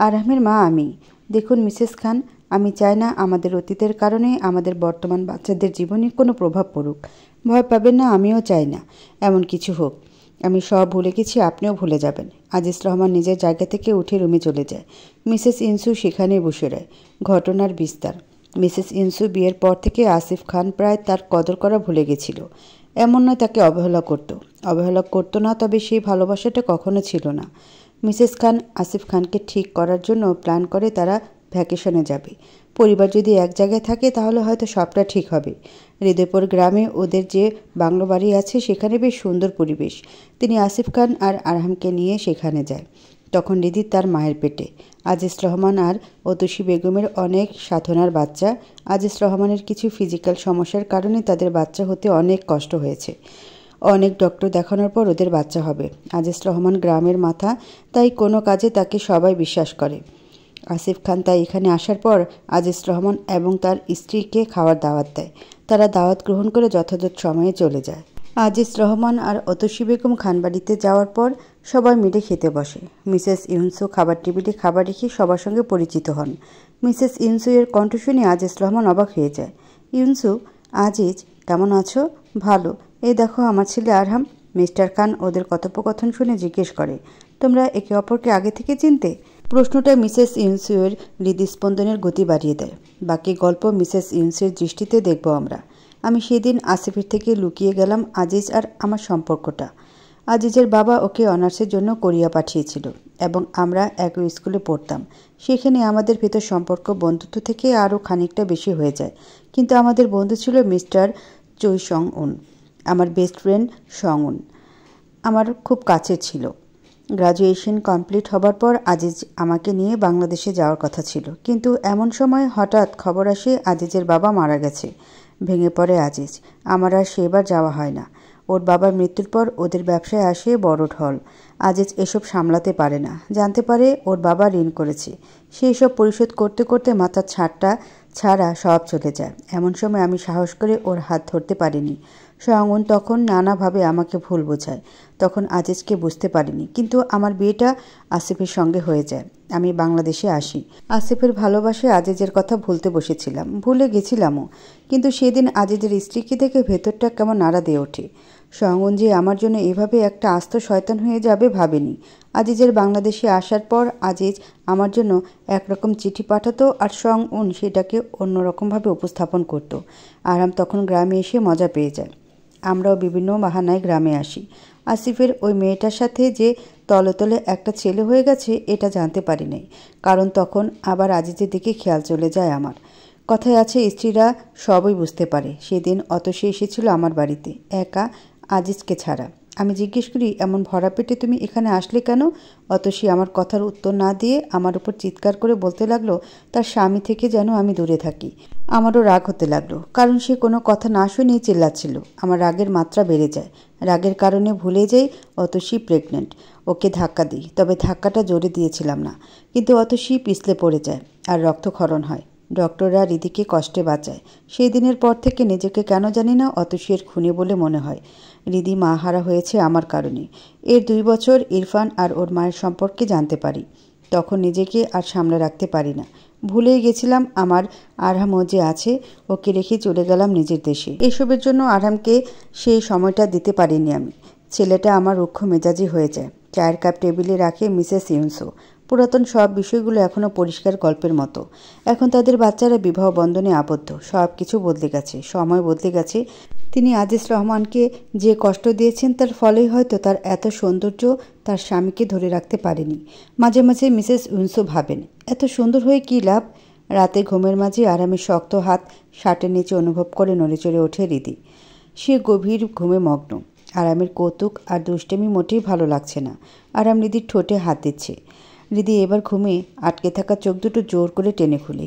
আরহামের মা আমি। দেখুন মিসেস খান, আমি চাই না আমাদের অতীতের কারণে আমাদের বর্তমান বাচ্চাদের জীবনে কোনো প্রভাব পড়ুক। ভয় পাবেন না, আমিও চাই না এমন কিছু হোক। আমি সব ভুলে গেছি, আপনিও ভুলে যাবেন। আজিজ রহমান নিজের জায়গা থেকে উঠে রুমে চলে যায়। মিসেস ইনসু সেখানে বসে রয়। ঘটনার বিস্তার। মিসেস ইনসু বিয়ের পর থেকে আসিফ খান প্রায় তার কদর করা ভুলে গেছিল। এমন নয় তাকে অবহেলা করতো না, তবে সেই ভালোবাসাটা কখনো ছিল না। মিসেস খান আসিফ খানকে ঠিক করার জন্য প্ল্যান করে তারা ভ্যাকেশনে যাবে। পরিবার যদি এক জায়গায় থাকে তাহলে হয়তো সবটা ঠিক হবে। হৃদয়পুর গ্রামে ওদের যে বাংলো বাড়ি আছে সেখানে বেশ সুন্দর পরিবেশ। তিনি আসিফ খান আর আরহামকে নিয়ে সেখানে যায়। তখন রিদি তার মায়ের পেটে। আজিজ রহমান আর অতসী বেগমের অনেক সাধনার বাচ্চা। আজিজ রহমানের কিছু ফিজিক্যাল সমস্যার কারণে তাদের বাচ্চা হতে অনেক কষ্ট হয়েছে। অনেক ডক্টর দেখানোর পর ওদের বাচ্চা হবে। আজিজ রহমান গ্রামের মাথা, তাই কোনো কাজে তাকে সবাই বিশ্বাস করে। আসিফ খান তাই এখানে আসার পর আজিজ রহমান এবং তার স্ত্রীকে খাওয়ার দাওয়াত দেয়। তারা দাওয়াত গ্রহণ করে যথাযথ সময়ে চলে যায়। আজিজ রহমান আর অতসী বেগম খানবাড়িতে যাওয়ার পর সবাই মিলে খেতে বসে। মিসেস ইউনসু খাবার টেবিলে খাবার রেখে সবার সঙ্গে পরিচিত হন। মিসেস ইউনসু এর কণ্ঠ শুনে আজিজ রহমান অবাক হয়ে যায়। ইউনসু, আজিজ, কেমন আছো? ভালো। এই দেখো আমার ছেলে আরহাম। মিস্টার খান ওদের কথোপকথন শুনে জিজ্ঞেস করে, তোমরা একে অপরকে আগে থেকে চিনতে? প্রশ্নটা মিসেস ইউনসুয়ের হৃদস্পন্দনের গতি বাড়িয়ে দেয়। বাকি গল্প মিসেস ইউনসুয়ের দৃষ্টিতে দেখব আমরা। আমি সেদিন আসিফের থেকে লুকিয়ে গেলাম আজিজ আর আমার সম্পর্কটা। আজিজের বাবা ওকে অনার্সের জন্য কোরিয়া পাঠিয়েছিল। এবং আমরা একই স্কুলে পড়তাম। সেখানে আমাদের ভেতর সম্পর্ক বন্ধুত্ব থেকে আরও খানিকটা বেশি হয়ে যায়। কিন্তু আমাদের বন্ধু ছিল মিস্টার চৈ সং উন। আমার বেস্ট ফ্রেন্ড সং উন আমার খুব কাছের ছিল। গ্রাজুয়েশন কমপ্লিট হবার পর আজিজ আমাকে নিয়ে বাংলাদেশে যাওয়ার কথা ছিল, কিন্তু এমন সময় হঠাৎ খবর আসে আজিজের বাবা মারা গেছে। ভেঙে পড়ে আজিজ। আমার আর সেবার যাওয়া হয় না। ওর বাবার মৃত্যুর পর ওদের ব্যবসায় আসে বড় ঢল। আজিজ এসব সামলাতে পারে না। জানতে পারে ওর বাবা ঋণ করেছে। সেই সব পরিশোধ করতে করতে মাথার ছাড়া সব চলে যায়। এমন সময় আমি সাহস করে ওর হাত ধরতে পারিনি। সঙ্গন তখন নানাভাবে আমাকে ভুল বোঝায়। তখন আজিজকে বুঝতে পারিনি, কিন্তু আমার বিয়েটা আসিফের সঙ্গে হয়ে যায়। আমি বাংলাদেশে আসি। আসিফের ভালোবাসায় আজিজের কথা ভুলতে বসেছিলাম, ভুলে গেছিলামও। কিন্তু সেদিন আজিজের স্ত্রীকে দেখে ভেতরটা কেমন নাড়া দিয়ে ওঠে। সঙ্গন যে আমার জন্য এভাবে একটা আস্ত শয়তান হয়ে যাবে ভাবেনি। আজিজের বাংলাদেশে আসার পর আজিজ আমার জন্য একরকম চিঠি পাঠাতো আর সঙ্গন সেটাকে অন্যরকমভাবে উপস্থাপন করত। আরাম তখন গ্রামে এসে মজা পেয়ে যায়। আমরাও বিভিন্ন বাহানায় গ্রামে আসি। আসিফের ওই মেয়েটার সাথে যে তলে তলে একটা ছেলে হয়ে গেছে এটা জানতে পারি নাই, কারণ তখন আবার আজিজের দিকে খেয়াল চলে যায় আমার। কথায় আছে স্ত্রীরা সবই বুঝতে পারে। সেদিন অতসী এসেছিল আমার বাড়িতে একা, আজিজকে ছাড়া। আমি জিজ্ঞেস করি, এমন ভরা পেটে তুমি এখানে আসলে কেন? অতসী আমার কথার উত্তর না দিয়ে আমার উপর চিৎকার করে বলতে লাগলো তার স্বামী থেকে যেন আমি দূরে থাকি। আমারও রাগ হতে লাগলো, কারণ সে কোনো কথা না শুনিয়ে চিল্লাচ্ছিল। আমার রাগের মাত্রা বেড়ে যায়। রাগের কারণে ভুলে যাই অতসী প্রেগনেন্ট। ওকে ধাক্কা দিই, তবে ধাক্কাটা জোরে দিয়েছিলাম না। কিন্তু অতসী পিছলে পড়ে যায় আর রক্তক্ষরণ হয়। ডক্টররা রিদিকে কষ্টে বাঁচায়। সেই দিনের পর থেকে নিজেকে কেন জানি না অতসীর খুনি বলে মনে হয়। রিদি মা হারা হয়েছে আমার কারণে। এর 2 বছর ইরফান আর ওর মায়ের সম্পর্কে জানতে পারি। তখন নিজেকে আর সামলে রাখতে পারি না। ভুলেই গেছিলাম আমার আরহামও যে আছে। ওকে রেখে চলে গেলাম নিজের দেশে। এসবের জন্য আরহামকে সেই সময়টা দিতে পারিনি আমি। ছেলেটা আমার রুক্ষ মেজাজি হয়ে যায়। চায়ের কাপ টেবিলে রাখে মিসেস ইউনসো। পুরাতন সব বিষয়গুলো এখনও পরিষ্কার গল্পের মতো। এখন তাদের বাচ্চারা বিবাহ বন্ধনে আবদ্ধ। সব কিছু বদলে গেছে, সময় বদলে গেছে। তিনি আজিজ রহমানকে যে কষ্ট দিয়েছেন তার ফলেই হয়তো তার এত সৌন্দর্য তার স্বামীকে ধরে রাখতে পারেনি। মাঝে মাঝে মিসেস উইন্সো ভাবেন, এত সুন্দর হয়ে কী লাভ? রাতে ঘুমের মাঝে আরামের শক্ত হাত শার্টের নিচে অনুভব করে নড়েচড়ে ওঠে রিদি। সে গভীর ঘুমে মগ্ন। আরামের কৌতুক আর দুষ্টেমি মোটেই ভালো লাগছে না। আরাম রিদির ঠোঁটে হাত দিচ্ছে। রিদি এবার ঘুমে আটকে থাকা চোখ দুটো জোর করে টেনে খুলে।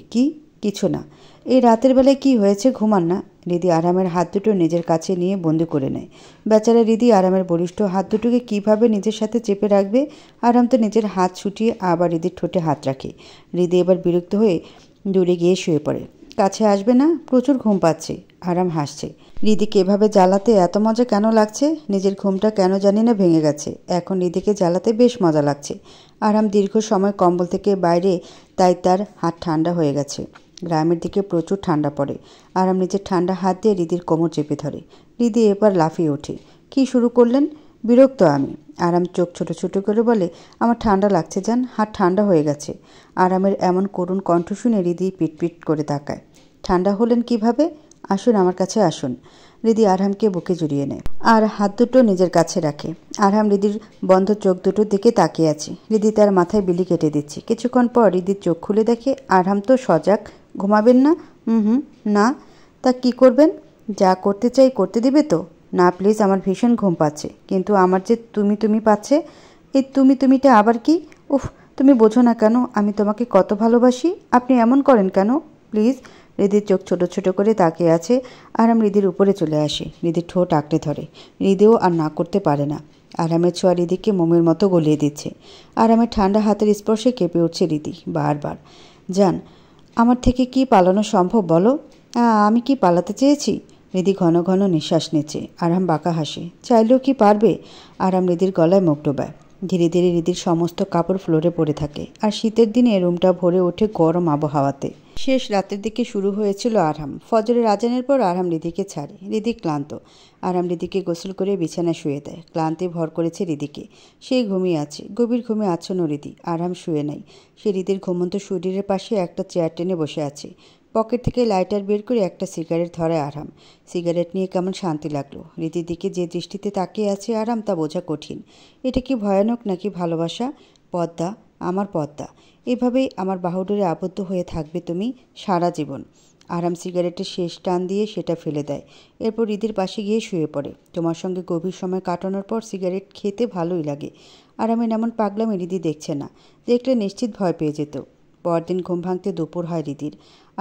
কিছু না। এই রাতের বেলায় কি হয়েছে, ঘুমান না? রিদি আরামের হাত দুটো নিজের কাছে নিয়ে বন্দি করে নেয়। বেচারা রিদি আরামের বলিষ্ঠ হাত দুটোকে কিভাবে নিজের সাথে চেপে রাখবে। আরাম তো নিজের হাত ছুটিয়ে আবার রিদির ঠোঁটে হাত রাখে। রিদি এবার বিরক্ত হয়ে দূরে গিয়ে শুয়ে পড়ে। কাছে আসবে না? প্রচুর ঘুম পাচ্ছে। আরাম হাসছে। রিদিকে এভাবে জ্বালাতে এত মজা কেন লাগছে? নিজের ঘুমটা কেন জানি না ভেঙে গেছে। এখন রিদিকে জ্বালাতে বেশ মজা লাগছে। আরাম দীর্ঘ সময় কম্বল থেকে বাইরে, তাই তার হাত ঠান্ডা হয়ে গেছে। গ্রামের দিকে প্রচুর ঠান্ডা পড়ে। আরাম নিজের ঠান্ডা হাত দিয়ে রিদির কোমর চেপে ধরে। রিদি এবার লাফিয়ে ওঠে। কি শুরু করলেন? বিরক্ত আমি। আরাম চোখ ছোট ছোট করে বলে, আমার ঠান্ডা লাগছে জান, হাত ঠান্ডা হয়ে গেছে। আরামের এমন করুণ কণ্ঠ শুনে রিদি পিটপিট করে তাকায়। ঠান্ডা হলেন কিভাবে? আসুন, আমার কাছে আসুন। রিদি আরহামকে বুকে জড়িয়ে নেয় আর হাত দুটো নিজের কাছে রাখে। আরহাম রিদির বন্ধ চোখ দুটোর দিকে তাকিয়ে আছে। রিদি তার মাথায় বিলি কেটে দিচ্ছে। কিছুক্ষণ পর রিদির চোখ খুলে দেখে আরহাম তো সজাগ। ঘুমাবেন না? না। তা কি করবেন? যা করতে চাই করতে দিবে তো? না প্লিজ, আমার ভীষণ ঘুম পাচ্ছে। কিন্তু আমার যে তুমি পাচ্ছে। এই তুমিটা আবার কি? উফ, তুমি বোঝো না কেন আমি তোমাকে কত ভালোবাসি? আপনি এমন করেন কেন? প্লিজ। রিদির চোখ ছোট ছোট করে তাকিয়ে আছে। আরাম রিদির উপরে চলে আসে। রিদির ঠোঁট আঁকড়ে ধরে। রিদিও আর না করতে পারে না। আরামের ছোঁয়া রিদিকে মোমের মতো গলিয়ে দিচ্ছে। আরামের ঠান্ডা হাতের স্পর্শে কেঁপে উঠছে রিদি বারবার। জান, আমার থেকে কি পালানো সম্ভব বলো? আমি কি পালাতে চেয়েছি? রিদি ঘন ঘন নিঃশ্বাস নিচ্ছে। আরাম বাঁকা হাসে। চাইলেও কি পারবে? আরাম রিদির গলায় মুখ ডোবায়। ধীরে ধীরে রিদির সমস্ত কাপড় ফ্লোরে পড়ে থাকে। আর শীতের দিনে রুমটা ভরে ওঠে গরম আবহাওয়াতে। শেষ রাতের দিকে শুরু হয়েছিল আরহাম। ফজরের আজানের পর আরহাম রিদিকে ছাড়ে। রিদি ক্লান্ত। আরহাম রিদিকে গোসল করে বিছানায় শুয়ে দেয়। ক্লান্তি ভর করেছে রিদিকে। সেই ঘুমিয়ে আছে। গভীর ঘুমে আচ্ছন্ন রিদি। আরহাম শুয়ে নাই। সে রিদির ঘুমন্ত শরীরের পাশে একটা চেয়ার টেনে বসে আছে। পকেট থেকে লাইটার বের করে একটা সিগারেট ধরায় আরহাম। সিগারেট নিয়ে কেমন শান্তি লাগলো। রিদির দিকে যে দৃষ্টিতে তাকিয়ে আছে আরহাম তা বোঝা কঠিন। এটা কি ভয়ানক নাকি ভালোবাসা? পদ্মা, আমার পদ্মা, এভাবেই আমার বাহুডোরে আবদ্ধ হয়ে থাকবে তুমি সারা জীবন। আরাম সিগারেটের শেষ টান দিয়ে সেটা ফেলে দেয়। এরপর রিদির পাশে গিয়ে শুয়ে পড়ে। তোমার সঙ্গে গভীর সময় কাটানোর পর সিগারেট খেতে ভালোই লাগে। আরামের এমন পাগলামি রিদি দেখছে না, দেখলে নিশ্চিত ভয় পেয়ে যেত। পরদিন ঘুম ভাঙতে দুপুর হয় রিদির।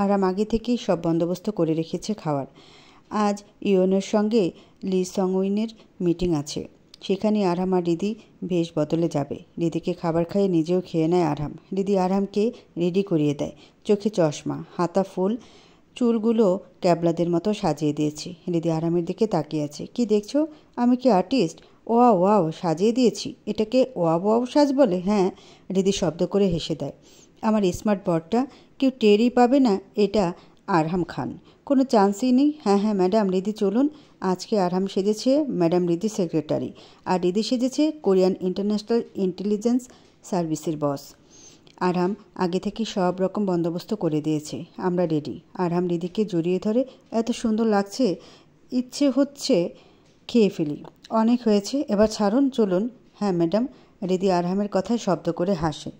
আরাম আগে থেকেই সব বন্দোবস্ত করে রেখেছে খাওয়ার। আজ ইয়নের সঙ্গে লি সংউইনের মিটিং আছে, সেখানে আরাম আর রিদি বেশ বদলে যাবে। রিদিকে খাবার খাইয়ে নিজেও খেয়ে নেয় আরাম। রিদি আরামকে রেডি করিয়ে দেয়, চোখে চশমা, হাতা ফুল, চুলগুলো ক্যাবলাদের মতো সাজিয়ে দিয়েছি। রিদি আরামের দিকে তাকিয়ে আছে। কি দেখছো? আমি কি আর্টিস্ট? ওয়াও ওয়াও, সাজিয়ে দিয়েছি। এটাকে ওয়াও ওয়াও সাজ বলে? হ্যাঁ, রিদি শব্দ করে হেসে দেয়। আমার স্মার্ট বরটা কেউ টেরই পাবে না এটা আরহাম খান, কোনো চান্সই নেই। হ্যাঁ হ্যাঁ ম্যাডাম, রিদি চলুন। আজকে আরহাম সেজেছে ম্যাডাম রিদি সেক্রেটারি, আর রিদি সেজেছে কোরিয়ান ইন্টারন্যাশনাল ইন্টেলিজেন্স সার্ভিসের বস। আরহাম আগে থেকে সব রকম বন্দোবস্ত করে দিয়েছে, আমরা রেডি। আরহাম রিদিকে জড়িয়ে ধরে, এত সুন্দর লাগছে, ইচ্ছে হচ্ছে খেয়ে ফেলি। অনেক হয়েছে, এবার ছাড়ুন, চলুন। হ্যাঁ ম্যাডাম। রিদি আরহামের কথায় শব্দ করে হাসে।